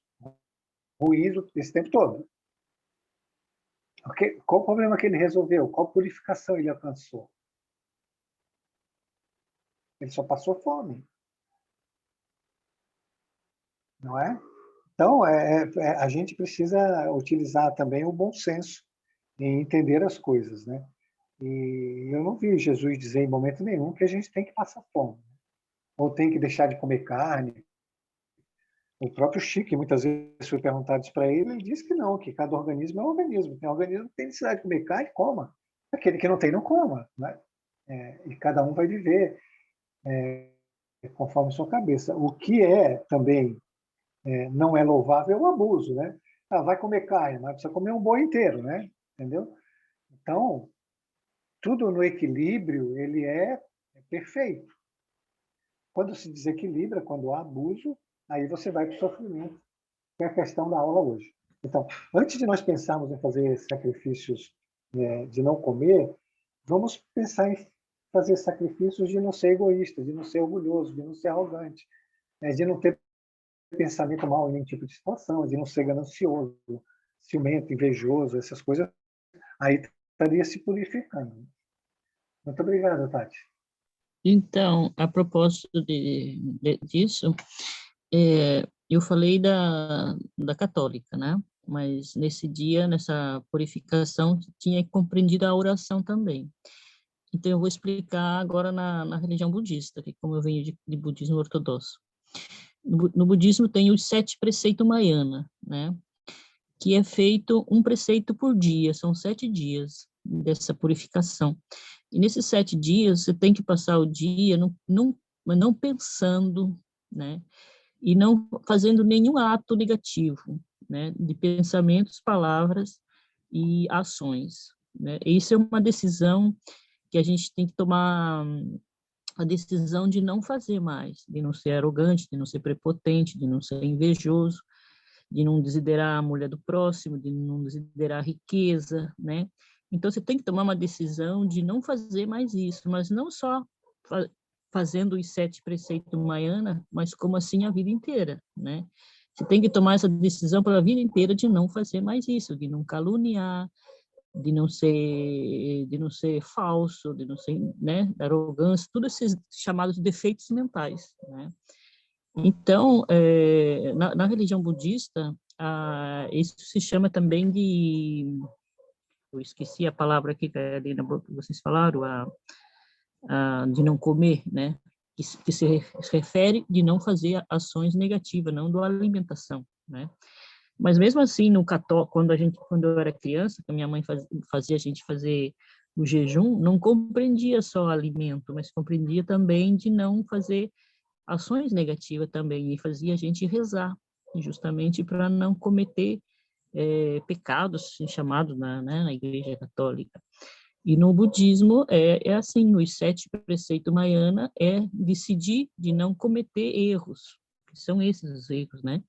ruins esse tempo todo. Qual o problema que ele resolveu? Qual purificação ele alcançou? Ele só passou fome, não é? Então, a gente precisa utilizar também o bom senso em entender as coisas, né? E eu não vi Jesus dizer em momento nenhum que a gente tem que passar fome, ou tem que deixar de comer carne. O próprio Chico, muitas vezes foi perguntado para ele, ele disse que não, que cada organismo é um organismo. Tem organismo que tem necessidade de comer carne, coma. Aquele que não tem, não coma. Né? E cada um vai viver conforme sua cabeça. O que também não é louvável é o abuso. Né? Vai comer carne, mas precisa comer um boi inteiro. Né? Entendeu? Então, tudo no equilíbrio ele é perfeito. Quando se desequilibra, quando há abuso, aí você vai para o sofrimento, que é a questão da aula hoje. Então, antes de nós pensarmos em fazer sacrifícios de não comer, vamos pensar em fazer sacrifícios de não ser egoísta, de não ser orgulhoso, de não ser arrogante, de não ter pensamento mal em nenhum tipo de situação, de não ser ganancioso, ciumento, invejoso, essas coisas. Aí estaria se purificando. Muito obrigado, Tati. Então, a propósito disso, eu falei da católica, né? Mas nesse dia, nessa purificação, tinha compreendido a oração também. Então, eu vou explicar agora na religião budista, que como eu venho de budismo ortodoxo. No budismo tem os 7 preceitos Mahayana, né? Que é feito um preceito por dia, são 7 dias dessa purificação. E nesses 7 dias, você tem que passar o dia não pensando, né? E não fazendo nenhum ato negativo, né? De pensamentos, palavras e ações, né? Isso é uma decisão que a gente tem que tomar, a decisão de não fazer mais, de não ser arrogante, de não ser prepotente, de não ser invejoso, de não desiderar a mulher do próximo, de não desiderar a riqueza, né? Então, você tem que tomar uma decisão de não fazer mais isso, mas não só fazendo os 7 preceitos Mahayana, mas como assim a vida inteira, né? Você tem que tomar essa decisão pela vida inteira de não fazer mais isso, de não caluniar, de não ser falso, de não ser, né, arrogância, todos esses chamados defeitos mentais, né? Então, na religião budista, isso se chama também eu esqueci a palavra aqui que vocês falaram, de não comer, né? Que se refere de não fazer ações negativas, não da alimentação, né? Mas mesmo assim, quando eu era criança, que a minha mãe fazia a gente fazer o jejum, não compreendia só alimento, mas compreendia também de não fazer ações negativas também, e fazia a gente rezar, justamente para não cometer pecados assim, chamados na Igreja Católica. E no budismo é assim, os 7 preceitos Mahayana é decidir de não cometer erros, que são esses os erros, né?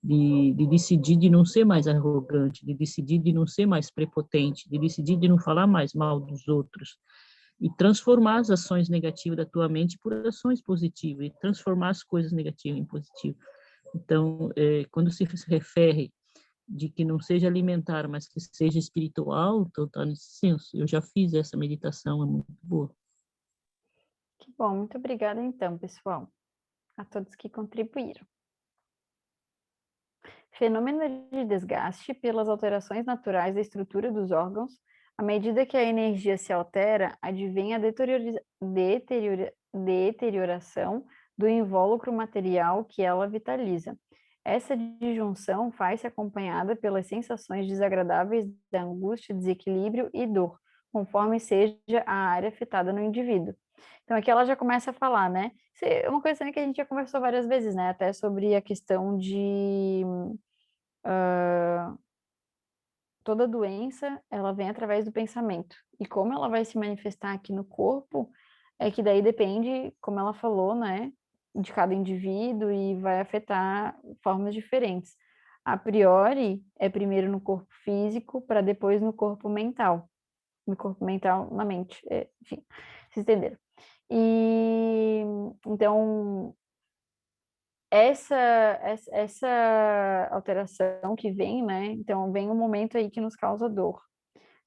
De decidir de não ser mais arrogante, de decidir de não ser mais prepotente, de decidir de não falar mais mal dos outros, e transformar as ações negativas da tua mente por ações positivas, e transformar as coisas negativas em positivas. Então, quando se refere de que não seja alimentar, mas que seja espiritual, então está nesse senso. Eu já fiz essa meditação, é muito boa. Que bom, muito obrigada então, pessoal, a todos que contribuíram. Fenômeno de desgaste pelas alterações naturais da estrutura dos órgãos. À medida que a energia se altera, advém a deterioração do invólucro material que ela vitaliza. Essa disjunção faz-se acompanhada pelas sensações desagradáveis da angústia, desequilíbrio e dor, conforme seja a área afetada no indivíduo. Então, aqui ela já começa a falar, né? Isso é uma coisa também que a gente já conversou várias vezes, né? Até sobre a questão de toda doença, ela vem através do pensamento. E como ela vai se manifestar aqui no corpo, é que daí depende, como ela falou, né, de cada indivíduo e vai afetar formas diferentes. A priori, é primeiro no corpo físico, para depois no corpo mental. No corpo mental, na mente. Enfim, vocês entenderam. E, então, essa alteração que vem, né? Então, vem um momento aí que nos causa dor.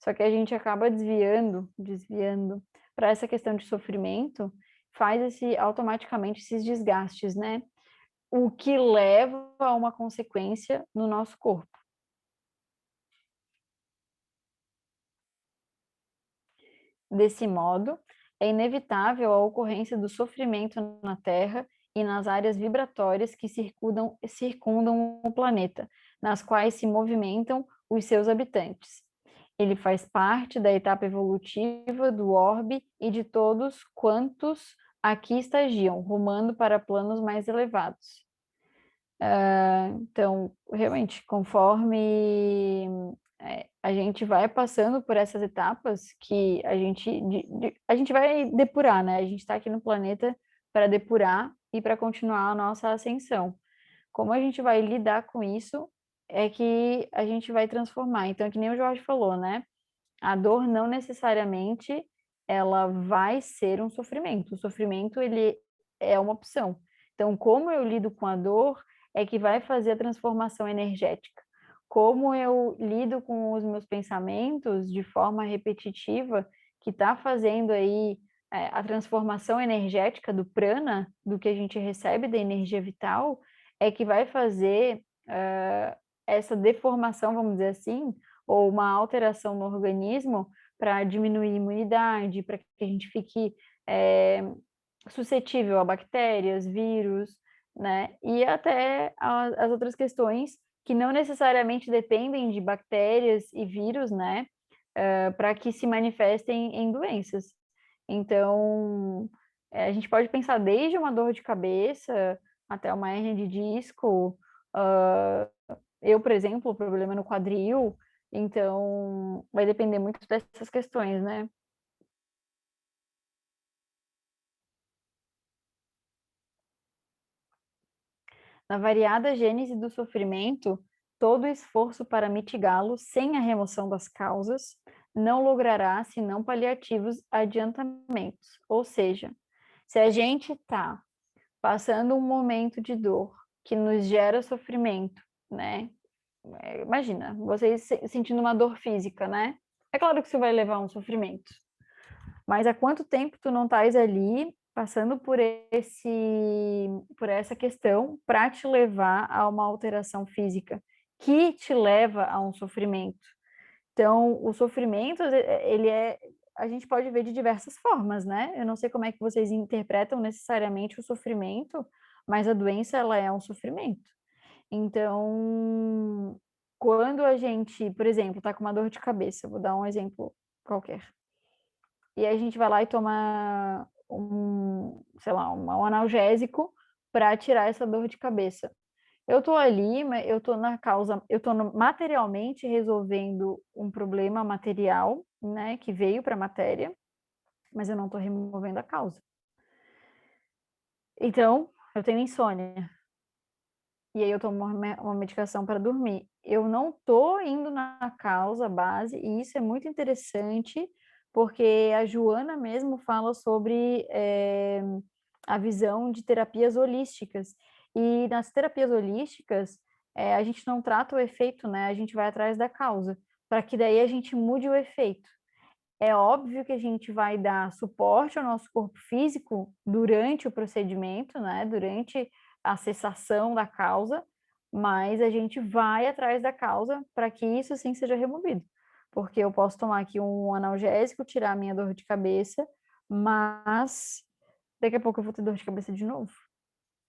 Só que a gente acaba desviando para essa questão de sofrimento, faz automaticamente esses desgastes, né? O que leva a uma consequência no nosso corpo. Desse modo, é inevitável a ocorrência do sofrimento na Terra e nas áreas vibratórias que circundam o planeta, nas quais se movimentam os seus habitantes. Ele faz parte da etapa evolutiva do orbe e de todos quantos aqui estagiam, rumando para planos mais elevados. Então, realmente, conforme a gente vai passando por essas etapas que a gente vai depurar, né? A gente está aqui no planeta para depurar e para continuar a nossa ascensão. Como a gente vai lidar com isso é que a gente vai transformar. Então, é que nem o Jorge falou, né? A dor não necessariamente ela vai ser um sofrimento. O sofrimento, ele é uma opção. Então, como eu lido com a dor é que vai fazer a transformação energética. Como eu lido com os meus pensamentos de forma repetitiva, que está fazendo aí a transformação energética do prana, do que a gente recebe da energia vital, é que vai fazer essa deformação, vamos dizer assim, ou uma alteração no organismo para diminuir a imunidade, para que a gente fique suscetível a bactérias, vírus, né? E até as outras questões que não necessariamente dependem de bactérias e vírus, né? Para que se manifestem em doenças. Então, a gente pode pensar desde uma dor de cabeça até uma hérnia de disco. Eu, por exemplo, problema no quadril, então vai depender muito dessas questões, né? Na variada gênese do sofrimento, todo esforço para mitigá-lo sem a remoção das causas não logrará senão paliativos adiantamentos. Ou seja, se a gente está passando um momento de dor que nos gera sofrimento, né? Imagina, você sentindo uma dor física, né? É claro que isso vai levar a um sofrimento. Mas há quanto tempo tu não estás ali passando por essa questão para te levar a uma alteração física que te leva a um sofrimento? Então, o sofrimento, a gente pode ver de diversas formas, né? Eu não sei como é que vocês interpretam necessariamente o sofrimento, mas a doença, ela é um sofrimento. Então, quando a gente, por exemplo, está com uma dor de cabeça, vou dar um exemplo qualquer, e a gente vai lá e toma sei lá, um analgésico para tirar essa dor de cabeça. Eu estou ali, mas eu estou na causa, eu estou materialmente resolvendo um problema material, né, que veio para a matéria, mas eu não estou removendo a causa. Então, eu tenho insônia. E aí eu tomo uma medicação para dormir. Eu não estou indo na causa base, e isso é muito interessante, porque a Joana mesmo fala sobre a visão de terapias holísticas. E nas terapias holísticas, a gente não trata o efeito, né? A gente vai atrás da causa, para que daí a gente mude o efeito. É óbvio que a gente vai dar suporte ao nosso corpo físico durante o procedimento, né? Durante a cessação da causa, mas a gente vai atrás da causa para que isso sim seja removido. Porque eu posso tomar aqui um analgésico, tirar a minha dor de cabeça, mas daqui a pouco eu vou ter dor de cabeça de novo.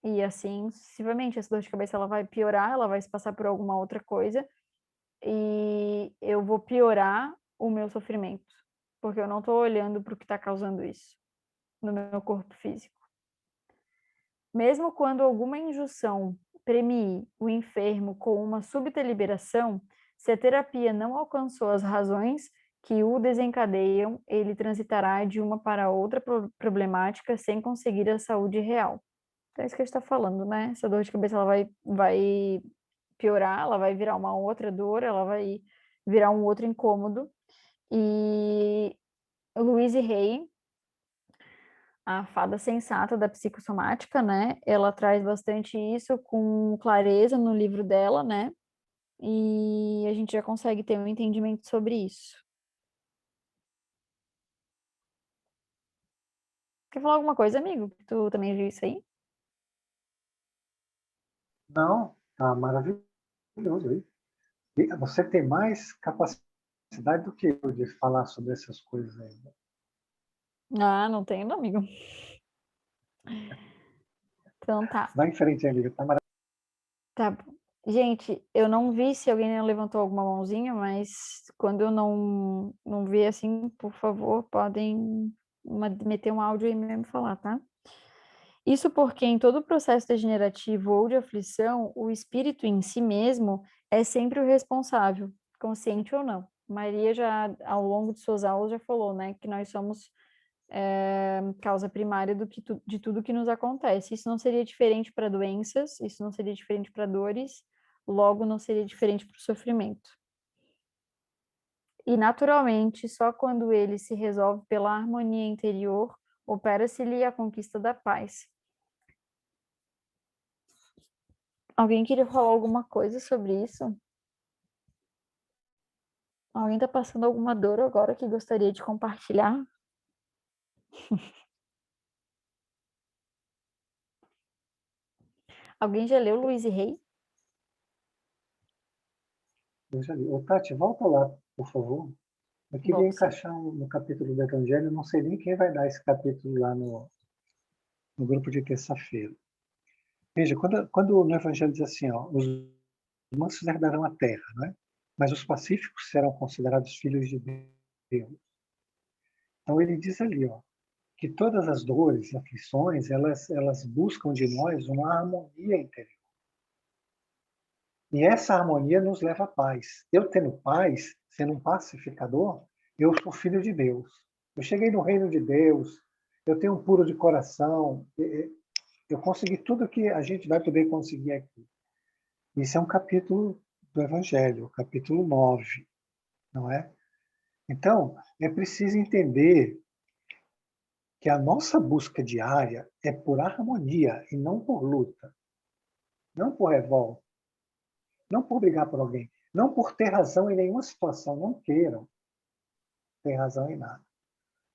E assim, sucessivamente, essa dor de cabeça ela vai piorar, ela vai se passar por alguma outra coisa, e eu vou piorar o meu sofrimento, porque eu não estou olhando para o que está causando isso no meu corpo físico. Mesmo quando alguma injunção premie o enfermo com uma súbita liberação, se a terapia não alcançou as razões que o desencadeiam, ele transitará de uma para outra problemática sem conseguir a saúde real. Então é isso que a gente está falando, né? Essa dor de cabeça ela vai piorar, ela vai virar uma outra dor, ela vai virar um outro incômodo. E Louise Hay, a fada sensata da psicossomática, né? Ela traz bastante isso com clareza no livro dela, né? E a gente já consegue ter um entendimento sobre isso. Quer falar alguma coisa, amigo? Tu também viu isso aí? Não, tá maravilhoso. E você tem mais capacidade do que eu de falar sobre essas coisas aí. Ah, não tenho, não, amigo. Então tá. Vai em frente, amiga. Tá maravilhoso. Tá bom. Gente, eu não vi se alguém levantou alguma mãozinha, mas quando eu não vi assim, por favor, podem meter um áudio aí mesmo e falar, tá? Isso porque em todo processo degenerativo ou de aflição, o espírito em si mesmo é sempre o responsável, consciente ou não. Maria já, ao longo de suas aulas, já falou, né, que nós somos causa primária de tudo que nos acontece. Isso não seria diferente para doenças, isso não seria diferente para dores, logo não seria diferente para o sofrimento. E, naturalmente, só quando ele se resolve pela harmonia interior, opera-se-lhe a conquista da paz. Alguém queria falar alguma coisa sobre isso? Alguém está passando alguma dor agora que gostaria de compartilhar? Alguém já leu Louise Hay? Eu já li. Ô, Tati, volta lá, por favor. Eu queria Volto sim. encaixar no capítulo do Evangelho, não sei nem quem vai dar esse capítulo lá no grupo de terça-feira. Veja, quando no Evangelho diz assim, ó, os mansos herdarão a terra, né? Mas os pacíficos serão considerados filhos de Deus. Então ele diz ali, ó, que todas as dores e aflições, elas buscam de nós uma harmonia interior. E essa harmonia nos leva à paz. Eu tendo paz, sendo um pacificador, eu sou filho de Deus. Eu cheguei no reino de Deus, eu tenho um puro de coração, eu consegui tudo que a gente vai poder conseguir aqui. Isso é um capítulo do Evangelho, capítulo 9, não é? Então, é preciso entender que a nossa busca diária é por harmonia e não por luta, não por revolta, não por brigar por alguém, não por ter razão em nenhuma situação, não queiram ter razão em nada.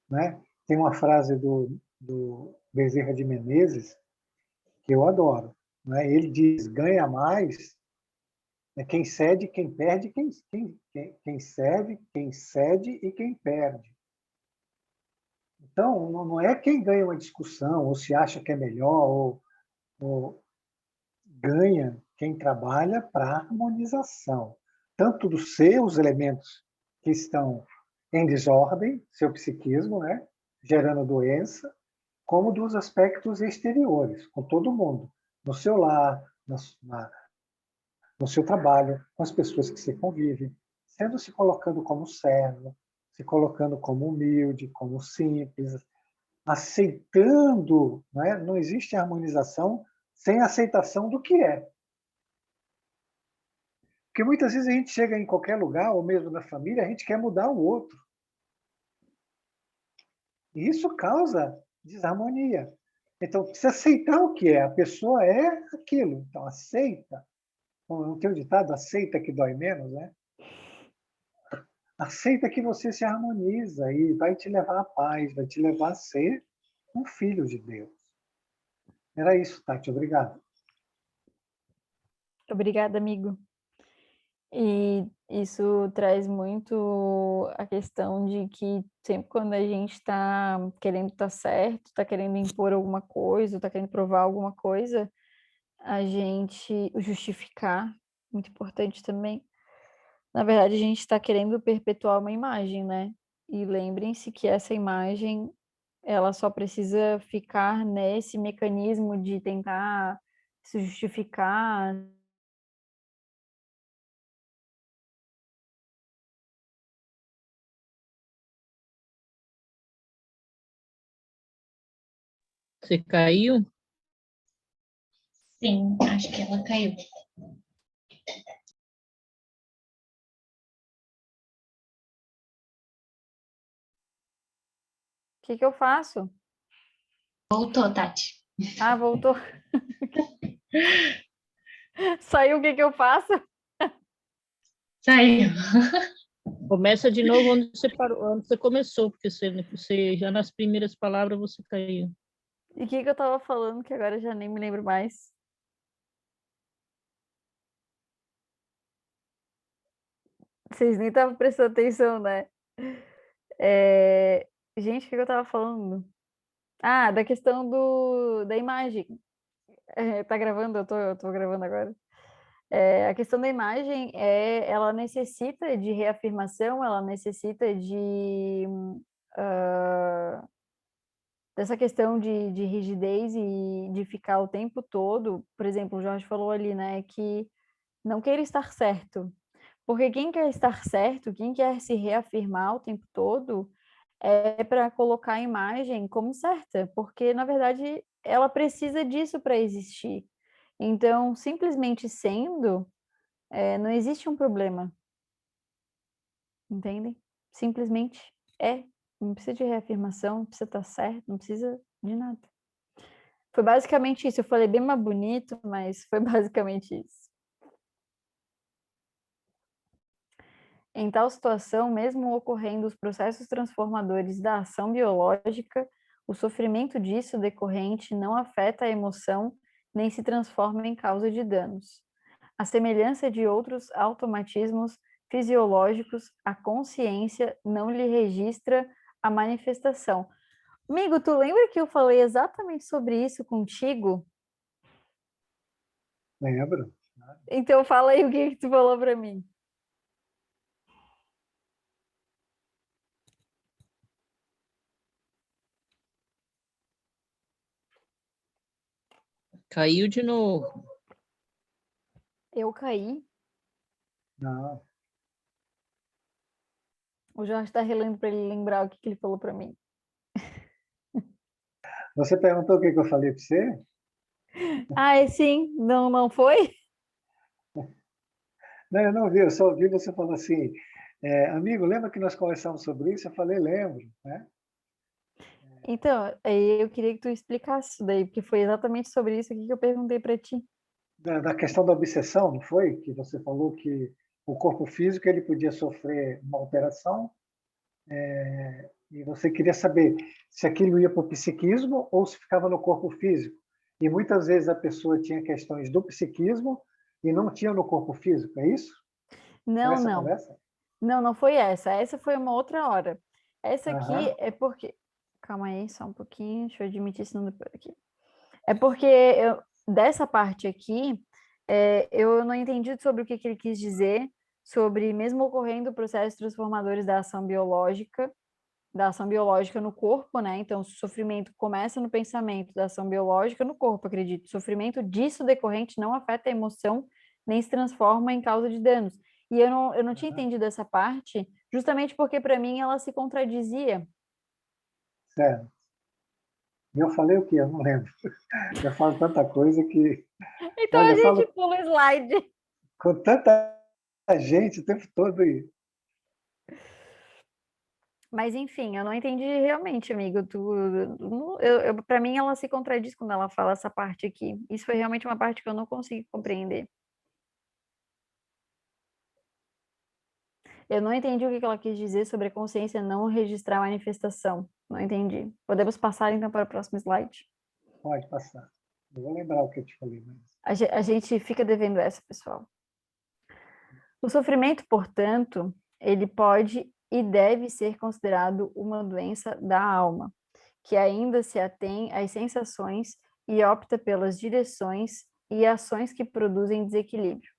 Né? Tem uma frase do Bezerra de Menezes que eu adoro. Né? Ele diz, ganha mais quem cede, quem perde, quem serve, quem cede e quem perde. Então, não é quem ganha uma discussão, ou se acha que é melhor, ou ganha quem trabalha para a harmonização, tanto dos seus elementos que estão em desordem, seu psiquismo, né, gerando doença, como dos aspectos exteriores, com todo mundo, no seu lar, no seu trabalho, com as pessoas que você convive, sendo se colocando como servo, se colocando como humilde, como simples, aceitando, né? Não existe harmonização sem aceitação do que é. Porque muitas vezes a gente chega em qualquer lugar, ou mesmo na família, a gente quer mudar o outro. E isso causa desarmonia. Então, precisa aceitar o que é. A pessoa é aquilo. Então, aceita. Não tem o ditado, aceita que dói menos, né? Aceita que você se harmoniza e vai te levar à paz, vai te levar a ser um filho de Deus. Era isso, Tati. Obrigado. Obrigada, amigo. E isso traz muito a questão de que sempre quando a gente está querendo estar certo, está querendo impor alguma coisa, está querendo provar alguma coisa, a gente justificar, muito importante também. Na verdade, a gente está querendo perpetuar uma imagem, né? E lembrem-se que essa imagem, ela só precisa ficar nesse mecanismo de tentar se justificar. Você caiu? Sim, acho que ela caiu. O que eu faço? Voltou, Tati. Ah, voltou. Saiu, o que eu faço? Saiu. Começa de novo onde você parou, onde você começou, porque você já nas primeiras palavras você caiu. E o que eu tava falando que agora eu já nem me lembro mais? Vocês nem estavam prestando atenção, né? Gente, o que eu tava falando? Ah, da questão da imagem. Tá gravando? Eu tô gravando agora. A questão da imagem ela necessita de reafirmação, ela necessita dessa questão de rigidez e de ficar o tempo todo. Por exemplo, o Jorge falou ali, né, que não queira estar certo. Porque quem quer estar certo, quem quer se reafirmar o tempo todo, é para colocar a imagem como certa, porque na verdade ela precisa disso para existir. Então, simplesmente sendo, não existe um problema, entendem? Simplesmente é. Não precisa de reafirmação, não precisa estar certo, não precisa de nada. Foi basicamente isso. Eu falei bem mais bonito, mas foi basicamente isso. Em tal situação, mesmo ocorrendo os processos transformadores da ação biológica, o sofrimento disso decorrente não afeta a emoção nem se transforma em causa de danos. A semelhança de outros automatismos fisiológicos, a consciência não lhe registra a manifestação. Amigo, tu lembra que eu falei exatamente sobre isso contigo? Lembro. Então fala aí o que tu falou para mim. Caiu de novo. Eu caí. Não. O Jorge está relendo para ele lembrar o que ele falou para mim. Você perguntou o que eu falei para você? Ah, sim, não foi? Não, eu não vi, eu só ouvi você falar assim, amigo, lembra que nós conversamos sobre isso? Eu falei, lembro, né? Então, aí eu queria que tu explicasse isso daí, porque foi exatamente sobre isso aqui que eu perguntei para ti. Da questão da obsessão, não foi? Que você falou que o corpo físico ele podia sofrer uma alteração, e você queria saber se aquilo ia para o psiquismo ou se ficava no corpo físico. E muitas vezes a pessoa tinha questões do psiquismo e não tinha no corpo físico, é isso? Foi Não, essa não. conversa? Não foi essa. Essa foi uma outra hora. Essa aqui Aham. é porque... Calma aí, só um pouquinho. Deixa eu admitir esse número aqui. É porque dessa parte aqui Eu não entendi sobre o que ele quis dizer, sobre mesmo ocorrendo processos transformadores da ação biológica no corpo, né? Então, se o sofrimento começa no pensamento, da ação biológica no corpo, acredito. O sofrimento disso decorrente não afeta a emoção, nem se transforma em causa de danos. E eu não tinha entendido essa parte, justamente porque, para mim, ela se contradizia. Certo. Eu falei o quê? Eu não lembro. Eu falo tanta coisa que... Então, Olha, a eu gente falo pula o slide. com tanta gente o tempo todo e... Mas, enfim, eu não entendi realmente, amigo. Para mim, ela se contradiz quando ela fala essa parte aqui. Isso foi realmente uma parte que eu não consegui compreender. Eu não entendi o que ela quis dizer sobre a consciência não registrar a manifestação. Não entendi. Podemos passar, então, para o próximo slide? Pode passar. Eu vou lembrar o que eu te falei, mas... A gente fica devendo essa, pessoal. O sofrimento, portanto, ele pode e deve ser considerado uma doença da alma, que ainda se atém às sensações e opta pelas direções e ações que produzem desequilíbrio.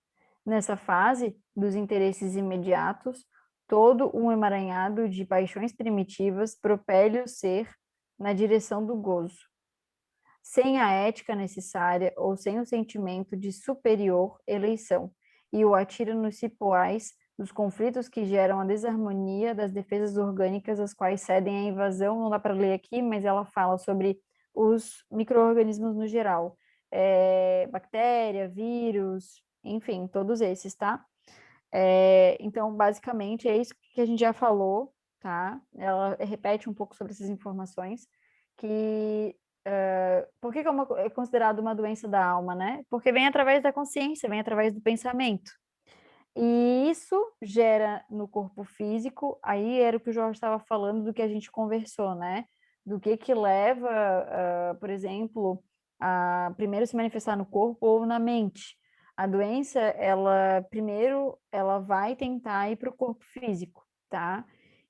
Nessa fase dos interesses imediatos, todo um emaranhado de paixões primitivas propele o ser na direção do gozo. Sem a ética necessária ou sem o sentimento de superior eleição, e o atira nos cipoais dos conflitos que geram a desarmonia das defesas orgânicas, as quais cedem à invasão. Não dá para ler aqui, mas ela fala sobre os micro-organismos no geral. Bactéria, vírus, enfim, todos esses, tá? Então, basicamente, é isso que a gente já falou, tá? Ela repete um pouco sobre essas informações, que por que é considerado uma doença da alma, né? Porque vem através da consciência, vem através do pensamento. E isso gera no corpo físico, aí era o que o Jorge estava falando do que a gente conversou, né? Do que leva, por exemplo, a primeiro se manifestar no corpo ou na mente. A doença, primeiro, ela vai tentar ir para o corpo físico, tá?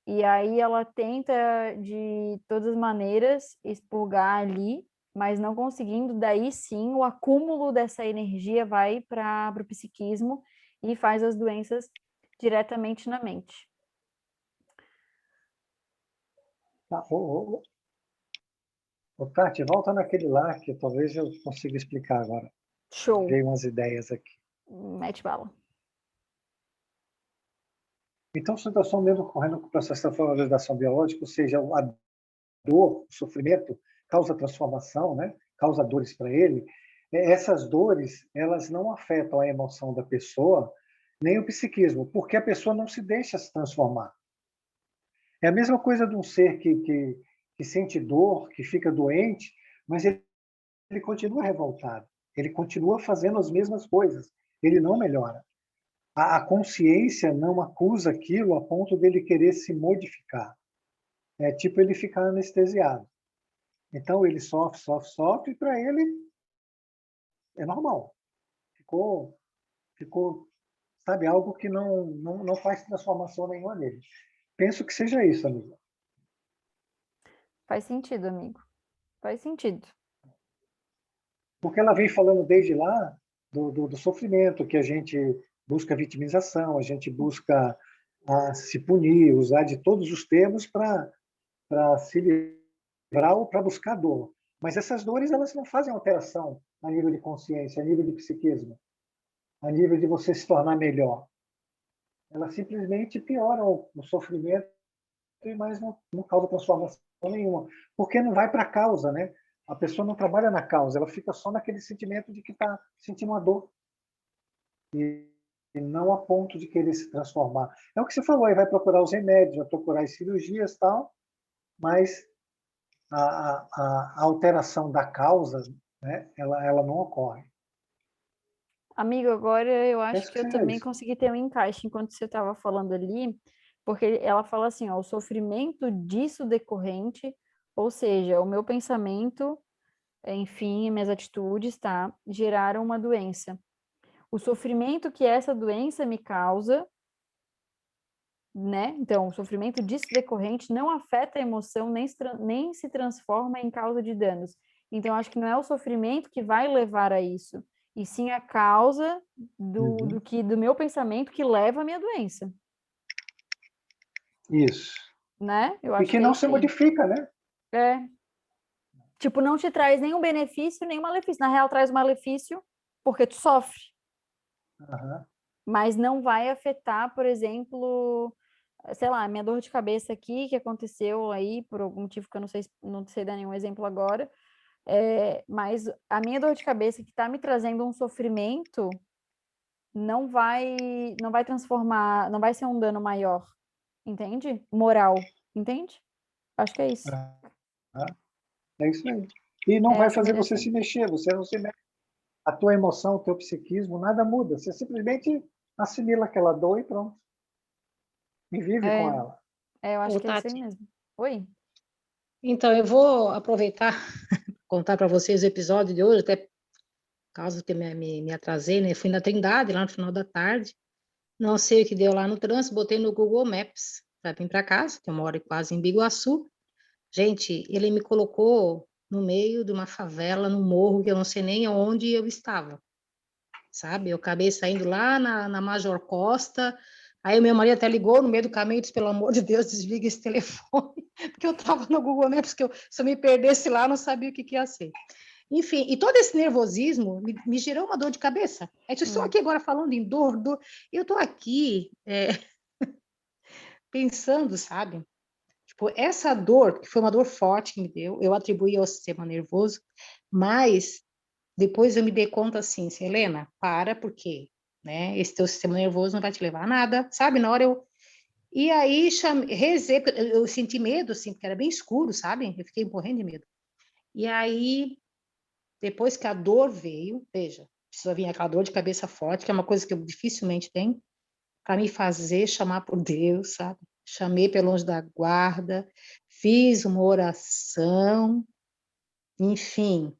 E aí ela tenta, de todas as maneiras, expurgar ali, mas não conseguindo, daí sim, o acúmulo dessa energia vai para o psiquismo e faz as doenças diretamente na mente. Tá, Tati, volta naquele lá que talvez eu consiga explicar agora. Show. Veio umas ideias aqui. Mete bala. Então, situação mesmo ocorrendo com o processo de valorização biológica, ou seja, a dor, o sofrimento, causa transformação, né? Causa dores para ele. Essas dores, elas não afetam a emoção da pessoa, nem o psiquismo, porque a pessoa não se deixa se transformar. É a mesma coisa de um ser que sente dor, que fica doente, mas ele continua revoltado, ele continua fazendo as mesmas coisas, ele não melhora. A consciência não acusa aquilo a ponto dele querer se modificar. É tipo ele ficar anestesiado. Então ele sofre, sofre, sofre, e para ele é normal. Ficou, sabe, algo que não faz transformação nenhuma nele. Penso que seja isso, amigo. Faz sentido, amigo. Faz sentido. Porque ela vem falando desde lá do sofrimento, que a gente busca vitimização, a gente busca se punir, usar de todos os termos para se livrar ou para buscar dor. Mas essas dores, elas não fazem alteração a nível de consciência, a nível de psiquismo, a nível de você se tornar melhor. Elas simplesmente pioram o sofrimento, mas não causa transformação nenhuma. Porque não vai para a causa, né? A pessoa não trabalha na causa, ela fica só naquele sentimento de que está sentindo uma dor. E não a ponto de querer se transformar. É o que você falou, aí vai procurar os remédios, vai procurar as cirurgias e tal, mas a alteração da causa, né, ela não ocorre. Amigo, agora eu acho Penso que que eu seja também isso. consegui ter um encaixe enquanto você estava falando ali, porque ela fala assim, ó, o sofrimento disso decorrente, ou seja, o meu pensamento, enfim, minhas atitudes, tá, geraram uma doença. O sofrimento que essa doença me causa, né? Então, o sofrimento disso decorrente não afeta a emoção, nem se transforma em causa de danos. Então, acho que não é o sofrimento que vai levar a isso, e sim a causa do meu pensamento que leva à minha doença, Isso. né? Eu E acho que que é não isso se aí. modifica, né? É. Tipo, não te traz nenhum benefício, nenhum malefício. Na real, traz malefício porque tu sofre, Aham. mas não vai afetar, por exemplo, sei lá, minha dor de cabeça aqui, que aconteceu aí por algum motivo que eu não sei dar nenhum exemplo agora, mas a minha dor de cabeça que está me trazendo um sofrimento não vai transformar, não vai ser um dano maior, entende? Moral, entende? Acho que é isso. Aham. É isso aí. E não É vai fazer você assemelhação. se mexer, você não se mexe. A tua emoção, o teu psiquismo, nada muda. Você simplesmente assimila aquela dor e pronto. E vive com É, ela. eu acho Ô, que é isso aí Tati, mesmo. Oi? então eu vou aproveitar contar para vocês o episódio de hoje, até caso que me atrasei, né? Fui na Trindade lá no final da tarde, não sei o que deu lá no trânsito, botei no Google Maps para vir para casa, que eu moro quase em Biguaçu. Gente, ele me colocou no meio de uma favela, no morro, que eu não sei nem onde eu estava, sabe? Eu acabei saindo lá na Major Costa, aí o meu marido até ligou no meio do caminho e disse, pelo amor de Deus, desliga esse telefone, porque eu estava no Google Maps, que se eu me perdesse lá, eu não sabia o que ia ser. Enfim, e todo esse nervosismo me gerou uma dor de cabeça. Eu estou aqui agora falando em dor, eu estou aqui pensando, sabe? Tipo, essa dor, que foi uma dor forte que me deu, eu atribuí ao sistema nervoso, mas depois eu me dei conta assim, Helena, para, porque, né, esse teu sistema nervoso não vai te levar a nada, sabe? Na hora eu... E aí, rezei, eu senti medo, assim, porque era bem escuro, sabe? Eu fiquei morrendo de medo. E aí, depois que a dor veio, veja, precisa vir aquela dor de cabeça forte, que é uma coisa que eu dificilmente tenho, para me fazer chamar por Deus, sabe? Chamei pelo anjo da guarda, fiz uma oração, enfim,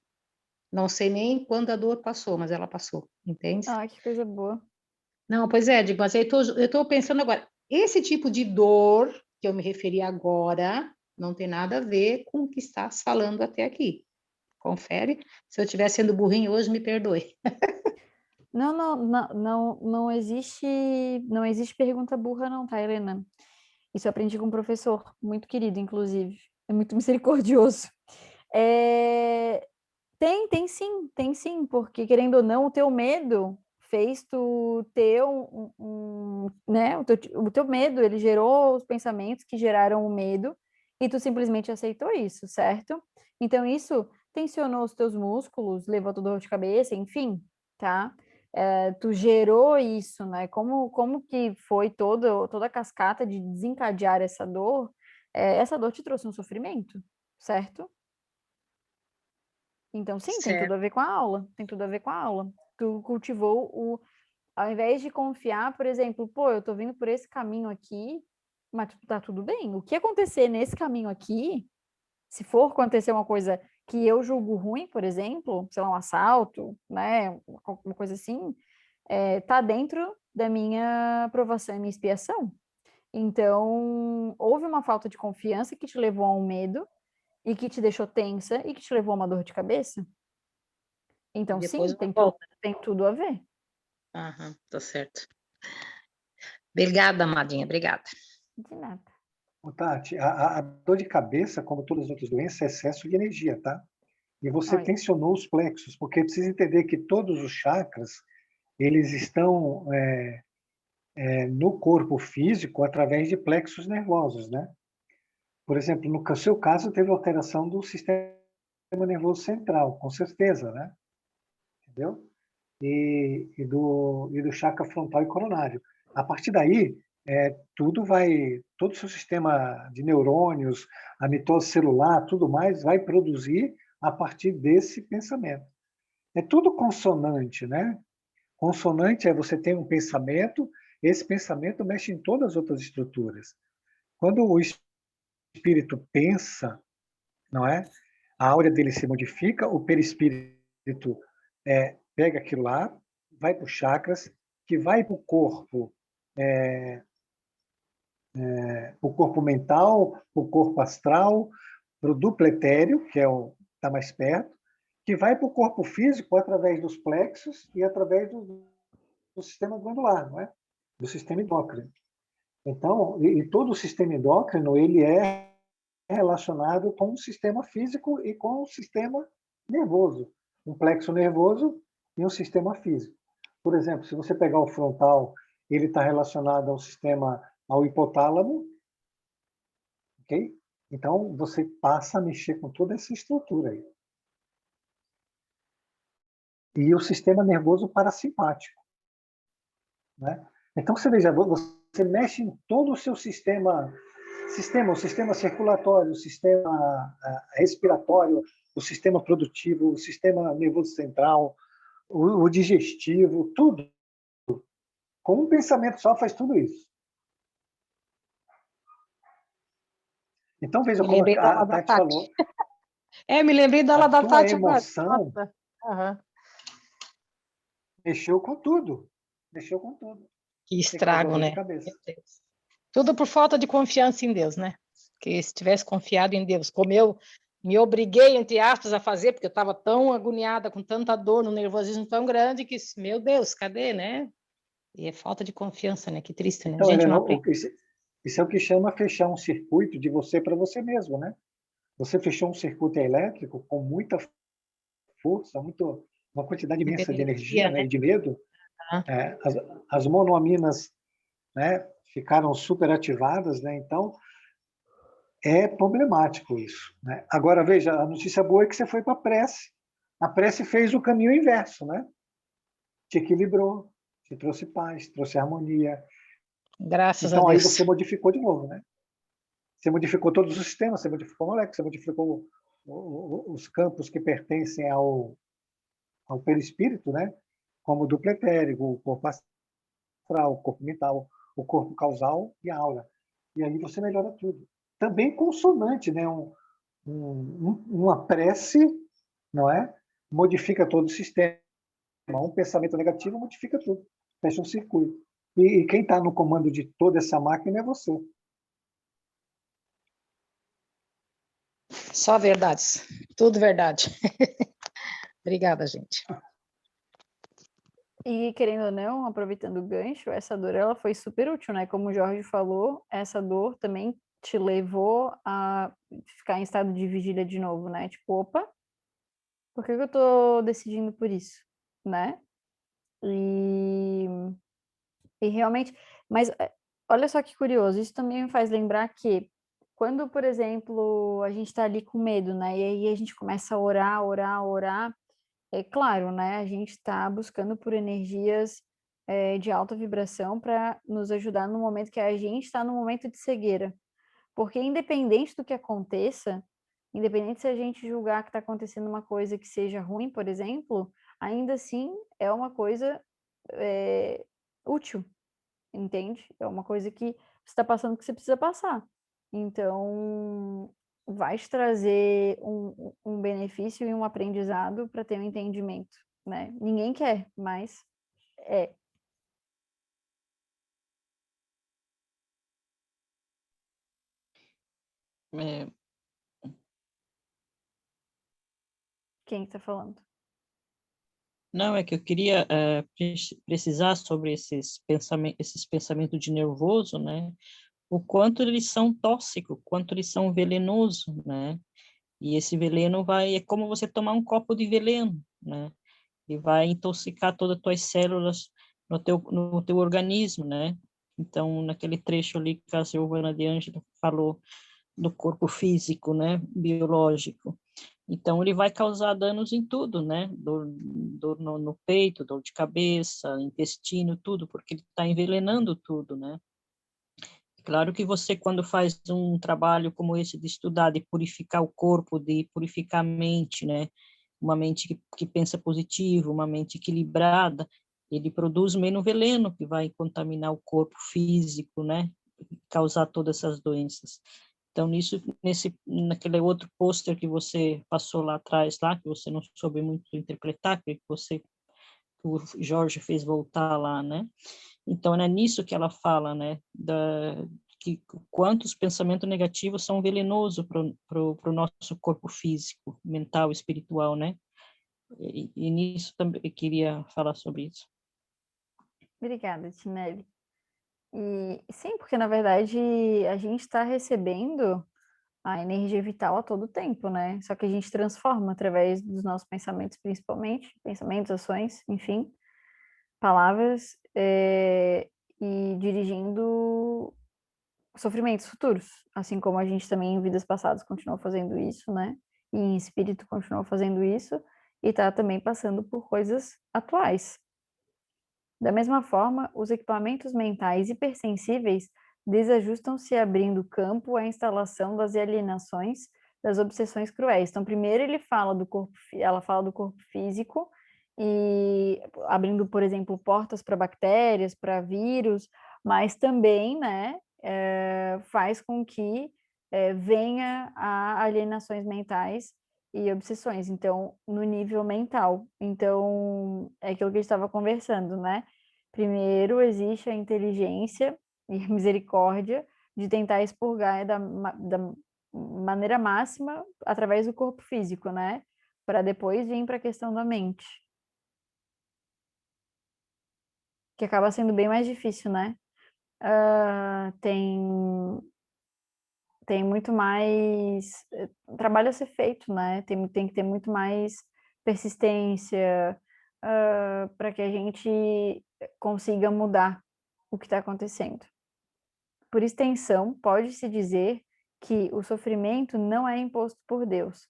não sei nem quando a dor passou, mas ela passou, entende? Ah, que coisa boa. Não, pois é, digo, mas eu tô pensando agora, esse tipo de dor que eu me referi agora não tem nada a ver com o que estás falando até aqui. Confere. Se eu estiver sendo burrinho hoje, me perdoe. Não, não, não, não existe pergunta burra não, tá, Helena? Isso eu aprendi com um professor, muito querido, inclusive. É muito misericordioso. É, tem sim, porque querendo ou não, o teu medo fez tu ter né, o teu medo, ele gerou os pensamentos que geraram o medo e tu simplesmente aceitou isso, certo? Então isso tensionou os teus músculos, levou tua dor de cabeça, enfim, tá? Tu gerou isso, né? Como que foi toda a cascata de desencadear essa dor? Essa dor te trouxe um sofrimento, certo? Então, sim, tem tudo Certo. a ver com a aula, tem tudo a ver com a aula. Tu cultivou ao invés de confiar, por exemplo, pô, eu tô vindo por esse caminho aqui, mas tá tudo bem. O que acontecer nesse caminho aqui, se for acontecer uma coisa que eu julgo ruim, por exemplo, sei lá, um assalto, né, uma coisa assim, tá dentro da minha aprovação e minha expiação. Então, houve uma falta de confiança que te levou a um medo e que te deixou tensa e que te levou a uma dor de cabeça. E Então, depois sim, uma tem, volta. tem tudo a ver. Aham, tá certo. Obrigada, amadinha, obrigada. De nada. Ô, Tati, a dor de cabeça, como todas as outras doenças, é excesso de energia, tá? E você Olha, tensionou os plexos, porque precisa entender que todos os chakras, eles estão no corpo físico através de plexos nervosos, né? Por exemplo, no seu caso, teve alteração do sistema nervoso central, com certeza, né? Entendeu? E do chakra frontal e coronário. A partir daí, todo o seu sistema de neurônios, a mitose celular, tudo mais, vai produzir a partir desse pensamento. É tudo consonante, né? Consonante é você tem um pensamento, esse pensamento mexe em todas as outras estruturas. Quando o espírito pensa, não é? A áurea dele se modifica, o perispírito pega aquilo lá, vai para os chakras, que vai para o corpo mental, para o corpo astral, para o duplo etéreo, que é o está mais perto, que vai para o corpo físico através dos plexos e através do sistema glandular, não é? Do sistema endócrino. Então, e todo o sistema endócrino, ele é relacionado com o sistema físico e com o sistema nervoso. Um plexo nervoso e um sistema físico. Por exemplo, se você pegar o frontal, ele está relacionado ao hipotálamo, ok? Então, você passa a mexer com toda essa estrutura aí. E o sistema nervoso parasimpático, né? Então, você veja, você mexe em todo o seu sistema, o sistema circulatório, o sistema respiratório, o sistema produtivo, o sistema nervoso central, o digestivo, tudo. Com um pensamento só faz tudo isso. Então, veja como a Tati falou. Me lembrei da aula da Tati agora. A tua emoção mexeu com tudo. Mexeu com tudo. Que estrago, né? Tudo por falta de confiança em Deus, né? Porque se tivesse confiado em Deus, como eu me obriguei, entre aspas, a fazer, porque eu estava tão agoniada, com tanta dor, no nervosismo tão grande, que, meu Deus, cadê, né? E é falta de confiança, né? Que triste, né? Então, Gente, Helena, não aprende. isso é o que chama fechar um circuito de você para você mesmo, né? Você fechou um circuito elétrico com muita força, uma quantidade imensa de energia, né? E de medo. As monoaminas, né, ficaram superativadas, né? Então, é problemático isso, né? Agora, veja, a notícia boa é que você foi para a prece. A prece fez o caminho inverso, né? Te equilibrou, te trouxe paz, trouxe harmonia. Graças a Então, aí Deus. você modificou de novo, né? Você modificou todos os sistemas, você modificou a molécula, você modificou os campos que pertencem ao perispírito, né? Como o duplo etérico, o corpo astral, o corpo mental, o corpo causal e a aura. E aí você melhora tudo. Também consonante, né? Uma prece, não é? Modifica todo o sistema. Um pensamento negativo modifica tudo. Fecha um circuito. E quem está no comando de toda essa máquina é você. Só verdades. Tudo verdade. Obrigada, gente. E, querendo ou não, aproveitando o gancho, essa dor ela foi super útil, né? Como o Jorge falou, essa dor também te levou a ficar em estado de vigília de novo, né? Tipo, opa, por que eu tô decidindo por isso, né? E realmente, mas olha só que curioso, isso também me faz lembrar que quando, por exemplo, a gente está ali com medo, né? E aí a gente começa a orar, é claro, né? A gente está buscando por energias de alta vibração para nos ajudar no momento que a gente está no momento de cegueira. Porque independente do que aconteça, independente se a gente julgar que está acontecendo uma coisa que seja ruim, por exemplo, ainda assim é uma coisa útil, entende? É uma coisa que você está passando que você precisa passar. Então, vai te trazer um benefício e um aprendizado para ter um entendimento, né? Ninguém quer, mas é. Quem está falando? Não, é que eu queria precisar sobre esses pensamentos de nervoso, né? O quanto eles são tóxicos, o quanto eles são venenosos, né? E esse veneno é como você tomar um copo de veneno, né? E vai intoxicar todas as tuas células no teu organismo, né? Então, naquele trecho ali que a Silvana de Ângela falou do corpo físico, né? Biológico. Então, ele vai causar danos em tudo, né? Dor no peito, dor de cabeça, intestino, tudo, porque ele está envenenando tudo, né? Claro que você, quando faz um trabalho como esse de estudar, de purificar o corpo, de purificar a mente, né? Uma mente que pensa positivo, uma mente equilibrada, ele produz menos veneno que vai contaminar o corpo físico, né? Causar todas essas doenças. Então, naquele outro pôster que você passou lá atrás, lá, que você não soube muito interpretar, que o Jorge fez voltar lá, né? Então, é nisso que ela fala, né? Que quantos pensamentos negativos são venenosos para o nosso corpo físico, mental, espiritual, né? E nisso também eu queria falar sobre isso. Obrigada, Tinelli. E sim, porque na verdade a gente está recebendo a energia vital a todo tempo, né? Só que a gente transforma através dos nossos pensamentos, principalmente, pensamentos, ações, enfim, palavras, e dirigindo sofrimentos futuros, assim como a gente também em vidas passadas continuou fazendo isso, né? E em espírito continuou fazendo isso, e está também passando por coisas atuais. Da mesma forma, os equipamentos mentais hipersensíveis desajustam-se abrindo campo à instalação das alienações, das obsessões cruéis. Então, primeiro ele fala do corpo, ela fala do corpo físico e abrindo, por exemplo, portas para bactérias, para vírus, mas também, né, faz com que venha a alienações mentais e obsessões, então, no nível mental. Então, é aquilo que a gente estava conversando, né? Primeiro, existe a inteligência e a misericórdia de tentar expurgar da maneira máxima através do corpo físico, né? Para depois vir para a questão da mente, que acaba sendo bem mais difícil, né? Tem muito mais trabalho a ser feito, né? Tem que ter muito mais persistência para que a gente consiga mudar o que está acontecendo. Por extensão, pode-se dizer que o sofrimento não é imposto por Deus,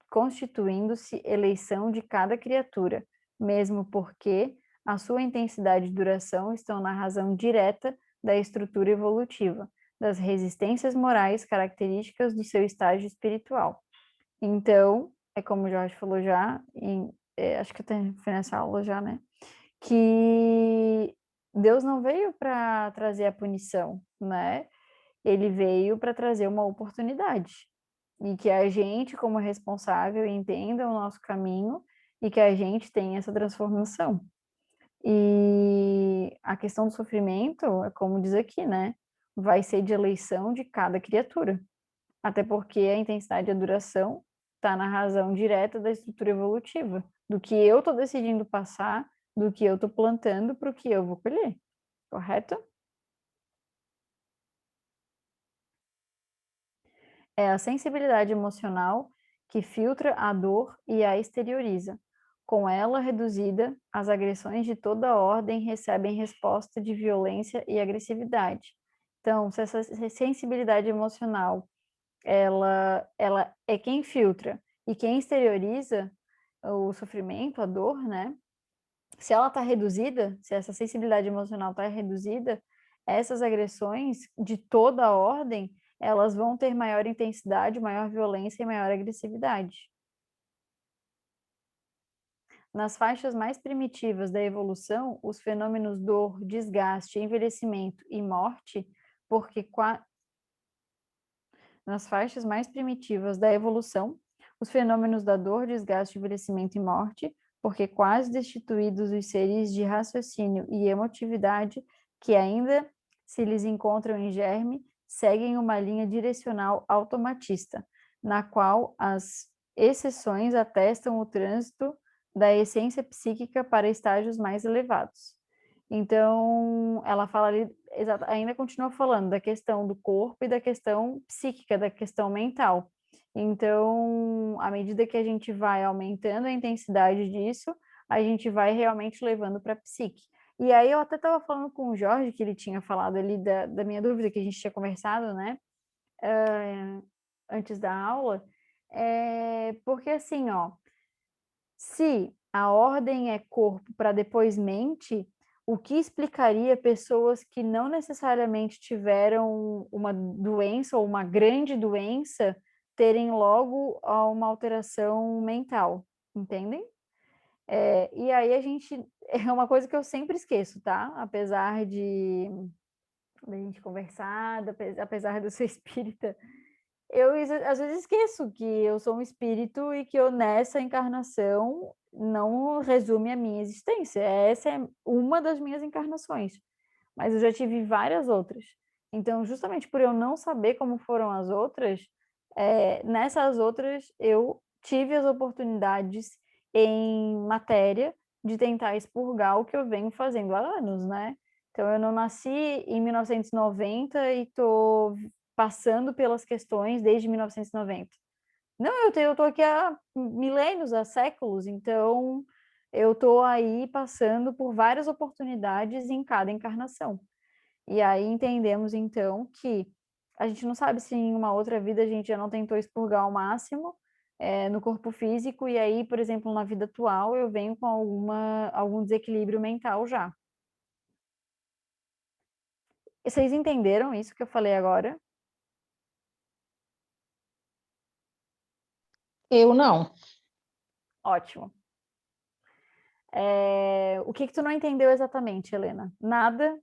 constituindo-se eleição de cada criatura, mesmo porque a sua intensidade e duração estão na razão direta da estrutura evolutiva, das resistências morais características do seu estágio espiritual. Então, é como o Jorge falou já, acho que eu fui nessa aula já, né? Que Deus não veio para trazer a punição, né? Ele veio para trazer uma oportunidade. E que a gente, como responsável, entenda o nosso caminho e que a gente tenha essa transformação. E a questão do sofrimento, é como diz aqui, né? Vai ser de eleição de cada criatura. Até porque a intensidade e a duração está na razão direta da estrutura evolutiva, do que eu estou decidindo passar, do que eu estou plantando para o que eu vou colher, correto? É a sensibilidade emocional que filtra a dor e a exterioriza. Com ela reduzida, as agressões de toda ordem recebem resposta de violência e agressividade. Então, se essa sensibilidade emocional ela é quem filtra e quem exterioriza o sofrimento, a dor, né? Se ela está reduzida, se essa sensibilidade emocional está reduzida, essas agressões de toda a ordem, elas vão ter maior intensidade, maior violência e maior agressividade. Nas faixas mais primitivas da evolução, os fenômenos dor, desgaste, envelhecimento e morte, porque nas faixas mais primitivas da evolução, os fenômenos da dor, desgaste, envelhecimento e morte, porque quase destituídos os seres de raciocínio e emotividade que ainda se lhes encontram em germe, seguem uma linha direcional automatista, na qual as exceções atestam o trânsito da essência psíquica para estágios mais elevados. Então, ela fala ali, ainda continua falando da questão do corpo e da questão psíquica, da questão mental. Então, à medida que a gente vai aumentando a intensidade disso, a gente vai realmente levando para a psique. E aí eu até estava falando com o Jorge, que ele tinha falado ali da minha dúvida, que a gente tinha conversado, né, antes da aula, porque assim, ó, se a ordem é corpo para depois mente, o que explicaria pessoas que não necessariamente tiveram uma doença ou uma grande doença terem logo uma alteração mental, entendem? E aí a gente, é uma coisa que eu sempre esqueço, tá? Apesar de a gente conversar, apesar de eu ser espírita, eu às vezes esqueço que eu sou um espírito e que eu nessa encarnação não resume a minha existência. Essa é uma das minhas encarnações, mas eu já tive várias outras. Então, justamente por eu não saber como foram as outras, nessas outras eu tive as oportunidades em matéria de tentar expurgar o que eu venho fazendo há anos, né? Então, eu não nasci em 1990 e estou passando pelas questões desde 1990. Não, eu tô aqui há milênios, há séculos, então eu tô aí passando por várias oportunidades em cada encarnação. E aí entendemos, então, que a gente não sabe se em uma outra vida a gente já não tentou expurgar ao máximo no corpo físico, e aí, por exemplo, na vida atual, eu venho com algum desequilíbrio mental já. E vocês entenderam isso que eu falei agora? Eu não. Ótimo. O que tu não entendeu exatamente, Helena? Nada?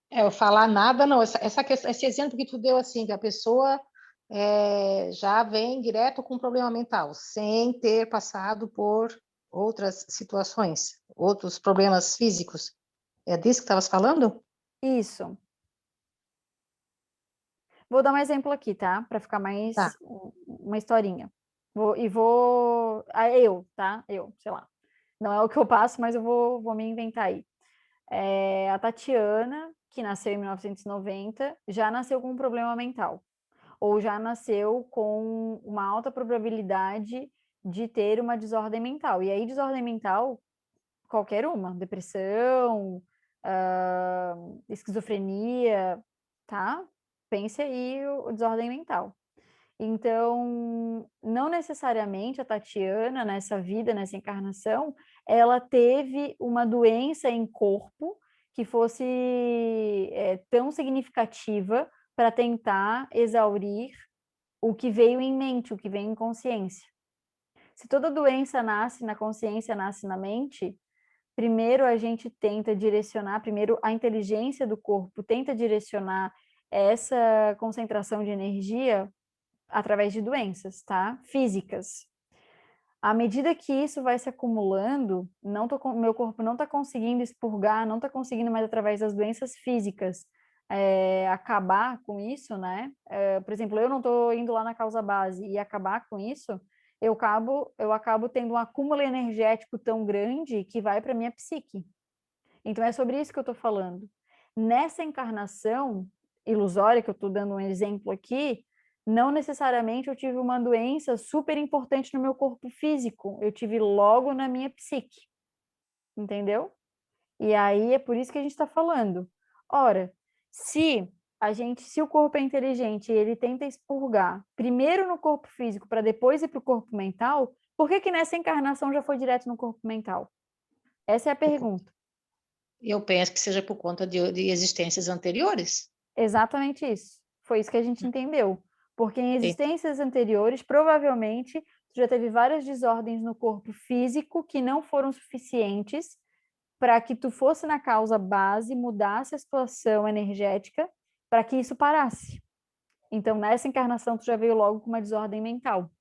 Eu falar nada, não. Esse exemplo que tu deu, assim, que a pessoa já vem direto com problema mental, sem ter passado por outras situações, outros problemas físicos. É disso que estavas falando? Isso. Vou dar um exemplo aqui, tá? Para ficar mais Tá. uma historinha. Tá? Eu, sei lá. Não é o que eu passo, mas eu vou me inventar aí. A Tatiana, que nasceu em 1990, já nasceu com um problema mental. Ou já nasceu com uma alta probabilidade de ter uma desordem mental. E aí, desordem mental, qualquer uma. Depressão, esquizofrenia, tá? Pense aí o desordem mental. Então, não necessariamente a Tatiana, nessa vida, nessa encarnação, ela teve uma doença em corpo que fosse tão significativa para tentar exaurir o que veio em mente, o que veio em consciência. Se toda doença nasce na consciência, nasce na mente, primeiro a gente tenta direcionar, primeiro a inteligência do corpo tenta direcionar essa concentração de energia através de doenças, tá? Físicas. À medida que isso vai se acumulando, meu corpo não está conseguindo expurgar, não está conseguindo mais através das doenças físicas acabar com isso, né? Por exemplo, eu não estou indo lá na causa base e acabar com isso, eu acabo tendo um acúmulo energético tão grande que vai para minha psique. Então é sobre isso que eu estou falando. Nessa encarnação ilusória que eu estou dando um exemplo aqui, não necessariamente eu tive uma doença super importante no meu corpo físico, eu tive logo na minha psique, entendeu? E aí é por isso que a gente está falando. Ora, se o corpo é inteligente e ele tenta expurgar primeiro no corpo físico para depois ir para o corpo mental, por que nessa encarnação já foi direto no corpo mental? Essa é a pergunta. Eu penso que seja por conta de existências anteriores. Exatamente isso. Foi isso que a gente entendeu. Porque em existências anteriores, provavelmente, tu já teve várias desordens no corpo físico que não foram suficientes para que tu fosse na causa base, mudasse a situação energética para que isso parasse. Então, nessa encarnação, tu já veio logo com uma desordem mental.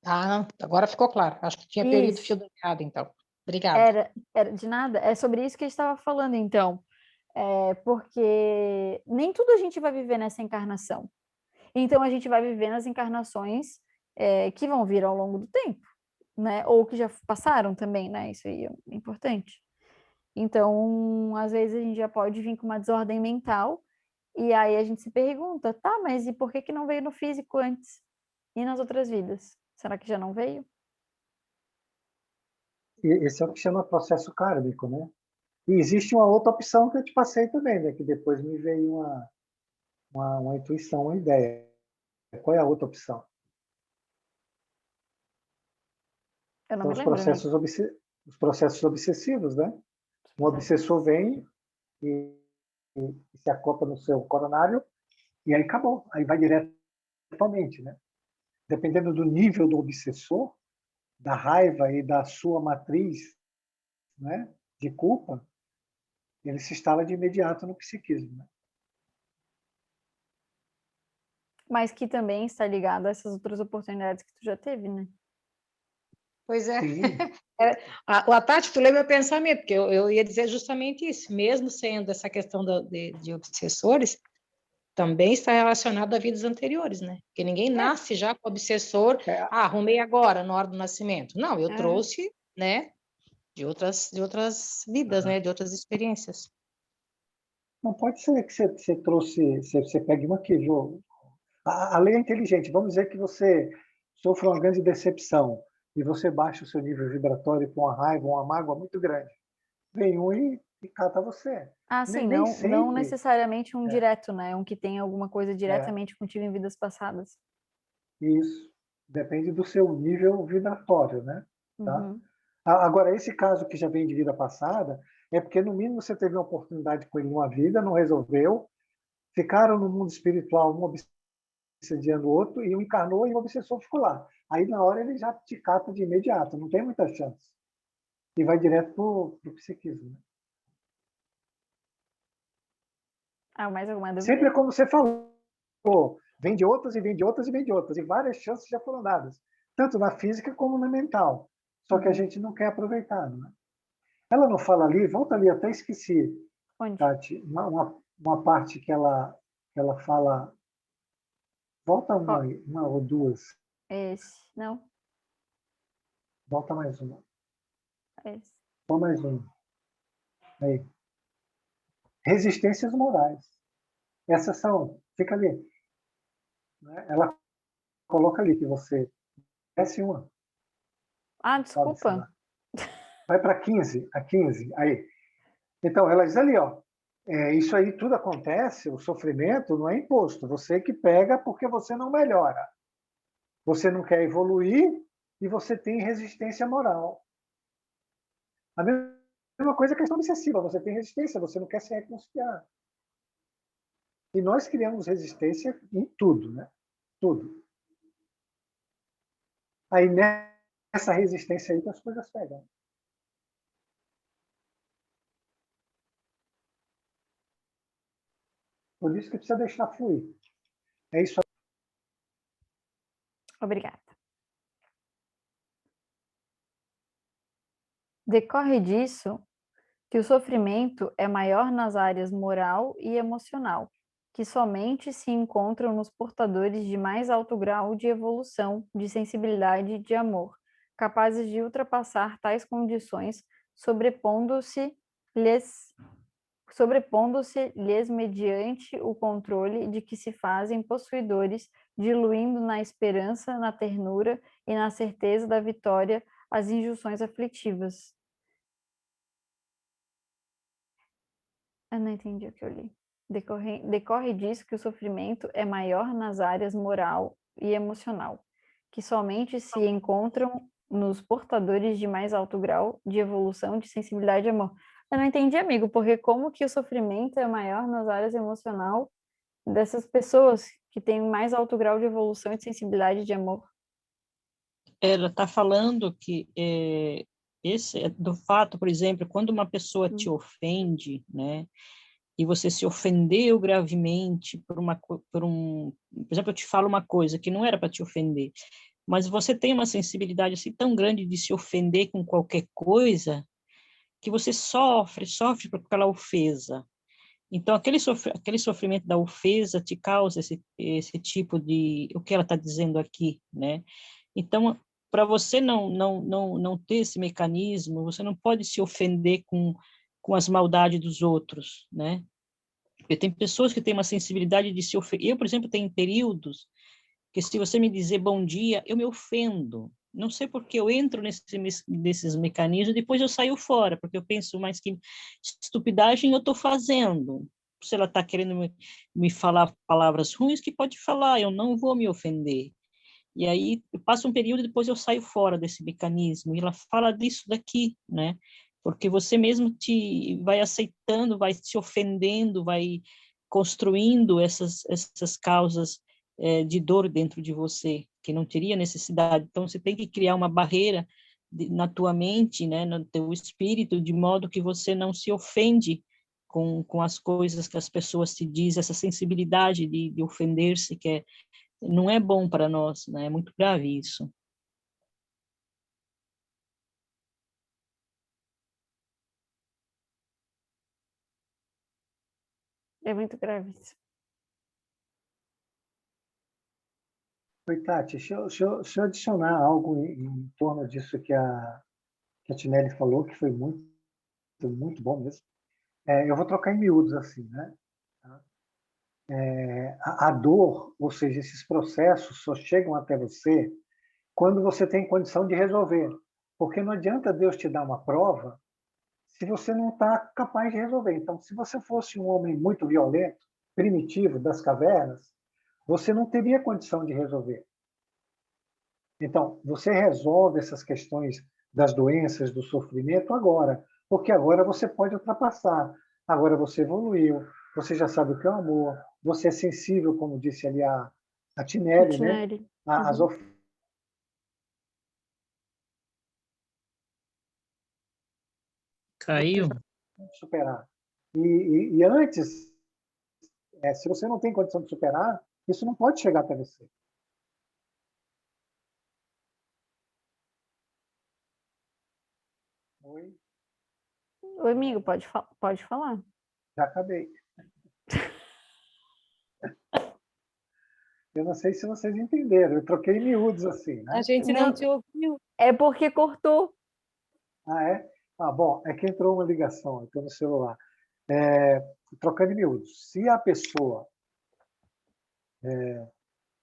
Ah, agora ficou claro. Acho que tinha perdido o fio do meado, então. Obrigada. Era de nada. É sobre isso que a gente estava falando, então. Porque nem tudo a gente vai viver nessa encarnação. Então, a gente vai viver nas encarnações que vão vir ao longo do tempo, né? Ou que já passaram também, né? Isso aí é importante. Então, às vezes a gente já pode vir com uma desordem mental e aí a gente se pergunta, tá, mas e por que não veio no físico antes? E nas outras vidas? Será que já não veio? E esse é o que chama processo kármico, né? E existe uma outra opção que eu te passei também, né? Que depois me veio uma intuição, uma ideia. Qual é a outra opção? Eu não São me lembro, amigo. os processos obsessivos, né? Um obsessor vem e se acopla no seu coronário e aí acabou. Aí vai diretamente, né? Dependendo do nível do obsessor, da raiva e da sua matriz, né, de culpa, ele se instala de imediato no psiquismo, né? Mas que também está ligado a essas outras oportunidades que tu já teve, né? Pois é. Sim. A Tati, tu lê meu pensamento, porque eu ia dizer justamente isso. Mesmo sendo essa questão de obsessores, também está relacionado a vidas anteriores, né? Porque ninguém nasce já com obsessor, É, arrumei agora, na hora do nascimento. Não, eu É. trouxe, né, de outras vidas, né, de outras experiências. não pode ser que você trouxe, você pegue uma aqui, Jô. A lei é inteligente. Vamos dizer que você sofre uma grande decepção e você baixa o seu nível vibratório com uma raiva, uma mágoa muito grande. Vem um e cata você. Ah, sim, Nem não sempre. necessariamente um É, direto, né? Um que tem alguma coisa é, diretamente contigo em vidas passadas. isso. Depende do seu nível vibratório, né? Tá? Uhum. Agora, esse caso que já vem de vida passada, é porque, no mínimo, você teve uma oportunidade com ele numa vida, não resolveu, ficaram no mundo espiritual, um obsediando o outro, e um encarnou e o obsessor ficou lá. Aí, na hora, ele já te cata de imediato, não tem muita chance. E vai direto para o psiquismo. Né? Ah, mais alguma dúvida? Sempre é como você falou, vem de outras e vem de outras e vem de outras, e várias chances já foram dadas, tanto na física como na mental. Só que a Uhum. gente não quer aproveitar. Né? Ela não fala ali, volta ali, até esqueci, Onde? Tati, uma parte que ela fala, volta Qual? uma ou duas, Esse. Não? volta mais uma, Esse. só mais uma. Aí. Resistências morais. Essas são, fica ali. Né? Ela coloca ali que você desce uma, Ah, sobe, sei desculpa. lá. Vai para 15, a 15, aí. Então, ela diz ali, ó, isso aí tudo acontece, o sofrimento não é imposto, você que pega porque você não melhora. Você não quer evoluir e você tem resistência moral. A mesma coisa é a questão obsessiva, você tem resistência, você não quer se reconciliar. E nós criamos resistência em tudo, né? Tudo. Aí nessa resistência aí que as coisas pegam. Por isso que precisa deixar fluir. É isso aí. Obrigada. Decorre disso que o sofrimento é maior nas áreas moral e emocional, que somente se encontram nos portadores de mais alto grau de evolução, de sensibilidade e de amor, capazes de ultrapassar tais condições, sobrepondo-se-lhes sobrepondo-se-lhes mediante o controle de que se fazem possuidores, diluindo na esperança, na ternura e na certeza da vitória as injunções aflitivas. Eu não entendi o que eu li. Decorre disso que o sofrimento é maior nas áreas moral e emocional, que somente se encontram nos portadores de mais alto grau de evolução, de sensibilidade e amor. Eu não entendi, amigo, porque como que o sofrimento é maior nas áreas emocional dessas pessoas que têm mais alto grau de evolução e de sensibilidade e de amor? Ela está falando que esse é do fato, por exemplo, quando uma pessoa te ofende, né, e você se ofendeu gravemente por exemplo, eu te falo uma coisa que não era para te ofender, mas você tem uma sensibilidade assim tão grande de se ofender com qualquer coisa que você sofre por aquela ofensa. Então, aquele sofrimento da ofensa te causa esse tipo de, o que ela está dizendo aqui, né? Então, para você não ter esse mecanismo, você não pode se ofender com as maldades dos outros, né? Porque tem pessoas que têm uma sensibilidade de se ofender. Eu, por exemplo, tenho períodos que se você me dizer bom dia, eu me ofendo. Não sei porque eu entro nesses mecanismos, depois eu saio fora, porque eu penso, mais que estupidagem eu estou fazendo. Se ela está querendo me falar palavras ruins, que pode falar, eu não vou me ofender. E aí passa um período e depois eu saio fora desse mecanismo. E ela fala disso daqui, né? Porque você mesmo te vai aceitando, vai se ofendendo, vai construindo essas causas de dor dentro de você, que não teria necessidade. Então você tem que criar uma barreira na tua mente, né, no teu espírito, de modo que você não se ofende com as coisas que as pessoas te dizem, essa sensibilidade de ofender-se, que não é bom para nós, né? É muito grave isso. É muito grave isso. Oi, Tati, deixa eu adicionar algo em torno disso que a Tinelli falou, que foi muito bom mesmo. Eu vou trocar em miúdos assim, né? A dor, ou seja, esses processos só chegam até você quando você tem condição de resolver. Porque não adianta Deus te dar uma prova se você não está capaz de resolver. Então, se você fosse um homem muito violento, primitivo, das cavernas, você não teria condição de resolver. Então, você resolve essas questões das doenças, do sofrimento agora, porque agora você pode ultrapassar. Agora você evoluiu, você já sabe o que é o amor, você é sensível, como disse ali a Tinelli, né? Tinelli. As ofertas Caiu? superar. E antes, se você não tem condição de superar, isso não pode chegar até você. Oi, Oi, amigo, pode falar. já acabei. Eu não sei se vocês entenderam, eu troquei em miúdos assim, A né? gente não Não, te ouviu. é porque cortou. Ah, é? Ah, bom, é que entrou uma ligação, estou no celular. Trocando em miúdos. Se a pessoa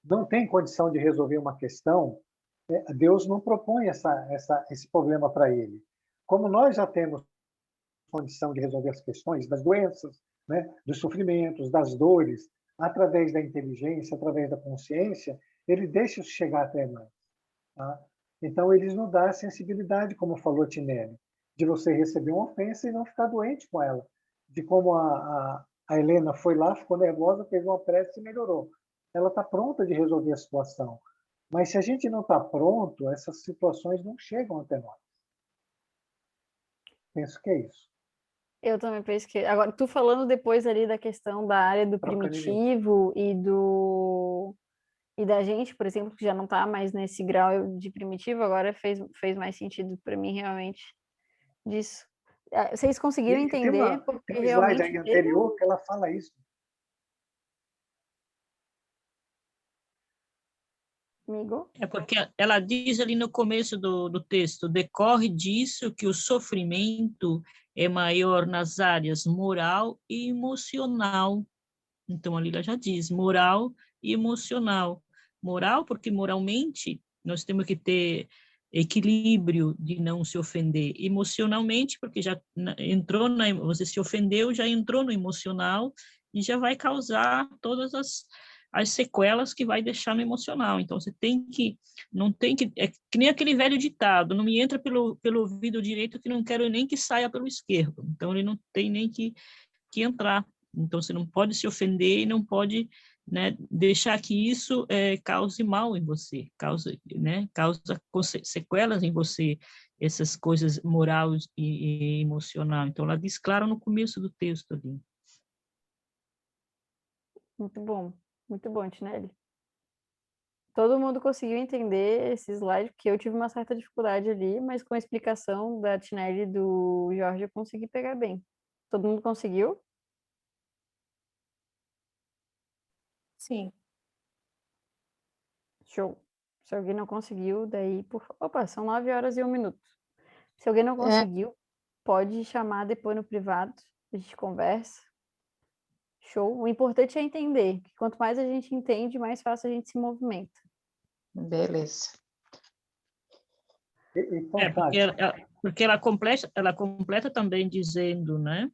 não tem condição de resolver uma questão, Deus não propõe esse problema para ele. Como nós já temos condição de resolver as questões das doenças, né, dos sofrimentos, das dores, através da inteligência, através da consciência, ele deixa isso chegar até nós. Tá? Então, eles nos dão a sensibilidade, como falou Tinelli, de você receber uma ofensa e não ficar doente com ela. De como a Helena foi lá, ficou nervosa, fez uma prece e melhorou. Ela está pronta de resolver a situação. Mas se a gente não está pronto, essas situações não chegam até nós. Penso que é isso. Eu também pesquei. Agora, tu falando depois ali da questão da área do Trocando em miúdos. primitivo e da gente, por exemplo, que já não está mais nesse grau de primitivo, agora fez mais sentido para mim realmente disso. Vocês conseguiram E tem, entender tem porque um slide realmente aí teve anterior que ela fala isso. amigo? É porque ela diz ali no começo do texto, decorre disso que o sofrimento é maior nas áreas moral e emocional. Então, ali ela já diz, moral e emocional. Moral, porque moralmente nós temos que ter equilíbrio de não se ofender. Emocionalmente, porque já entrou você se ofendeu, já entrou no emocional e já vai causar todas as sequelas que vai deixar no emocional. Então, você não tem que, é que nem aquele velho ditado, não me entra pelo ouvido direito que não quero nem que saia pelo esquerdo. Então, ele não tem nem que entrar. Então, você não pode se ofender e não pode, né, deixar que isso cause mal em você, causa sequelas em você, essas coisas morais e emocional. Então, ela diz claro no começo do texto ali. Muito bom, Tinelli. Todo mundo conseguiu entender esse slide, porque eu tive uma certa dificuldade ali, mas com a explicação da Tinelli e do Jorge eu consegui pegar bem. Todo mundo conseguiu? Sim. Show. Se alguém não conseguiu, daí, Opa, são 9 horas e 1 minuto. Se alguém não É, conseguiu, pode chamar depois no privado, a gente conversa. Show. O importante é entender, que quanto mais a gente entende, mais fácil a gente se movimenta. beleza. Então, Porque Tati, ela completa também dizendo, né,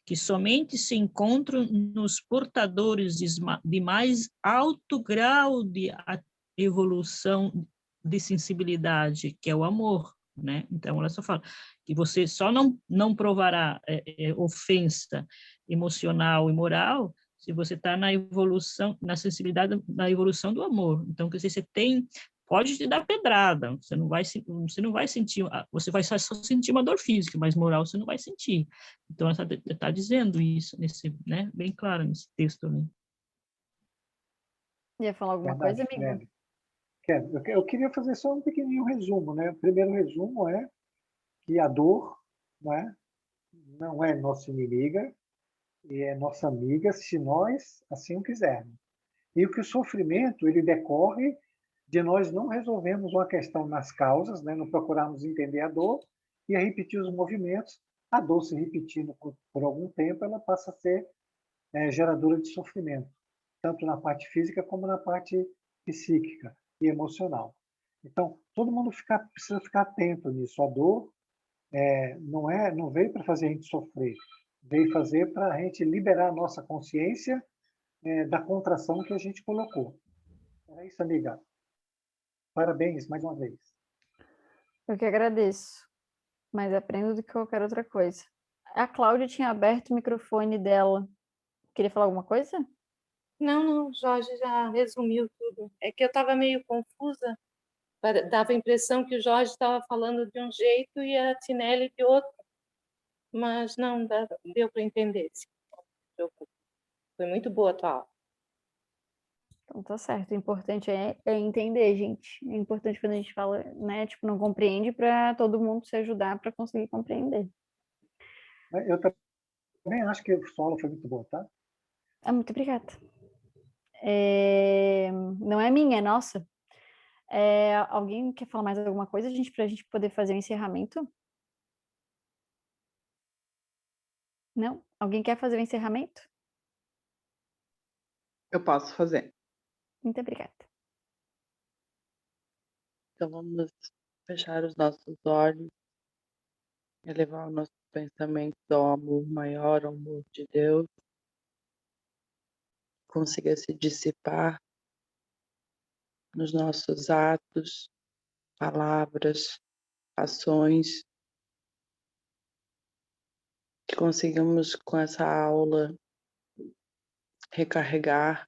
que somente se encontram nos portadores de mais alto grau de evolução de sensibilidade, que é o amor, né? Então, ela só fala que você só não provará ofensa emocional e moral se você está na evolução, na sensibilidade, na evolução do amor. Então, quer dizer, você pode te dar pedrada, você não vai sentir, você vai só sentir uma dor física, mas moral você não vai sentir. Então, ela está dizendo isso, né, bem claro nesse texto ali. Ia falar alguma coisa, verdade, amigo? Eu queria fazer só um pequenininho resumo, né? O primeiro resumo é que a dor, né, não é nossa inimiga e é nossa amiga se nós assim o quisermos. E que o sofrimento ele decorre de nós não resolvermos uma questão nas causas, né? Não procurarmos entender a dor e a repetir os movimentos. A dor se repetindo por algum tempo, ela passa a ser geradora de sofrimento, tanto na parte física como na parte psíquica e emocional. Então, todo mundo precisa ficar atento nisso. A dor não veio para fazer a gente sofrer, veio fazer para a gente liberar a nossa consciência da contração que a gente colocou. É isso, amiga. Parabéns mais uma vez. Eu que agradeço, mas aprendo do que qualquer outra coisa. A Cláudia tinha aberto o microfone dela. Queria falar alguma coisa? Não, o Jorge já resumiu tudo. É que eu estava meio confusa. Dava a impressão que o Jorge estava falando de um jeito e a Tinelli de outro. Mas não, deu para entender. Não se preocupe. Foi muito boa a tua aula. Então tá certo. O importante é entender, gente. É importante quando a gente fala, né? Tipo, não compreende para todo mundo se ajudar para conseguir compreender. Eu também acho que a sua aula foi muito boa, tá? Ah, muito obrigada. Não é minha, é nossa. Alguém quer falar mais alguma coisa, gente, para a gente poder fazer o encerramento? Não? Alguém quer fazer o encerramento? Eu posso fazer. Muito obrigada. Então, vamos fechar os nossos olhos, elevar o nosso pensamento ao amor maior, ao amor de Deus, consiga se dissipar nos nossos atos, palavras, ações, que consigamos com essa aula recarregar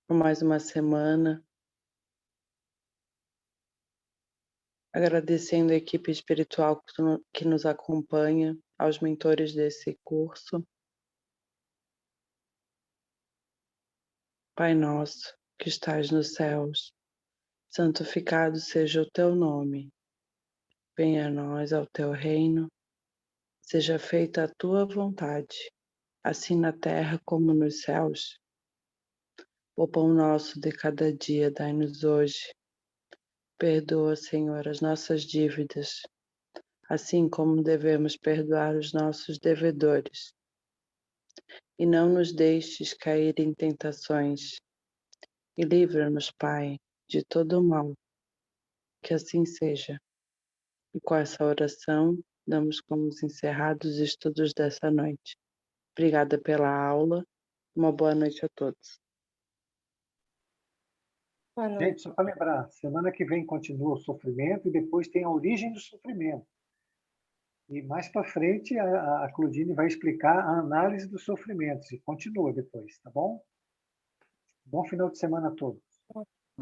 por mais uma semana, agradecendo a equipe espiritual que nos acompanha, aos mentores desse curso. Pai nosso, que estás nos céus, santificado seja o teu nome. Venha a nós ao teu reino, seja feita a tua vontade, assim na terra como nos céus. O pão nosso de cada dia dai-nos hoje. Perdoa, Senhor, as nossas dívidas, assim como devemos perdoar os nossos devedores. E não nos deixes cair em tentações, e livra-nos, Pai, de todo o mal. Que assim seja. E com essa oração, damos como encerrados os estudos dessa noite. Obrigada pela aula. Uma boa noite a todos. Boa noite. Gente, só para lembrar, semana que vem continua o sofrimento e depois tem a origem do sofrimento. E mais para frente, a Claudine vai explicar a análise dos sofrimentos e continua depois, tá bom? Bom final de semana a todos.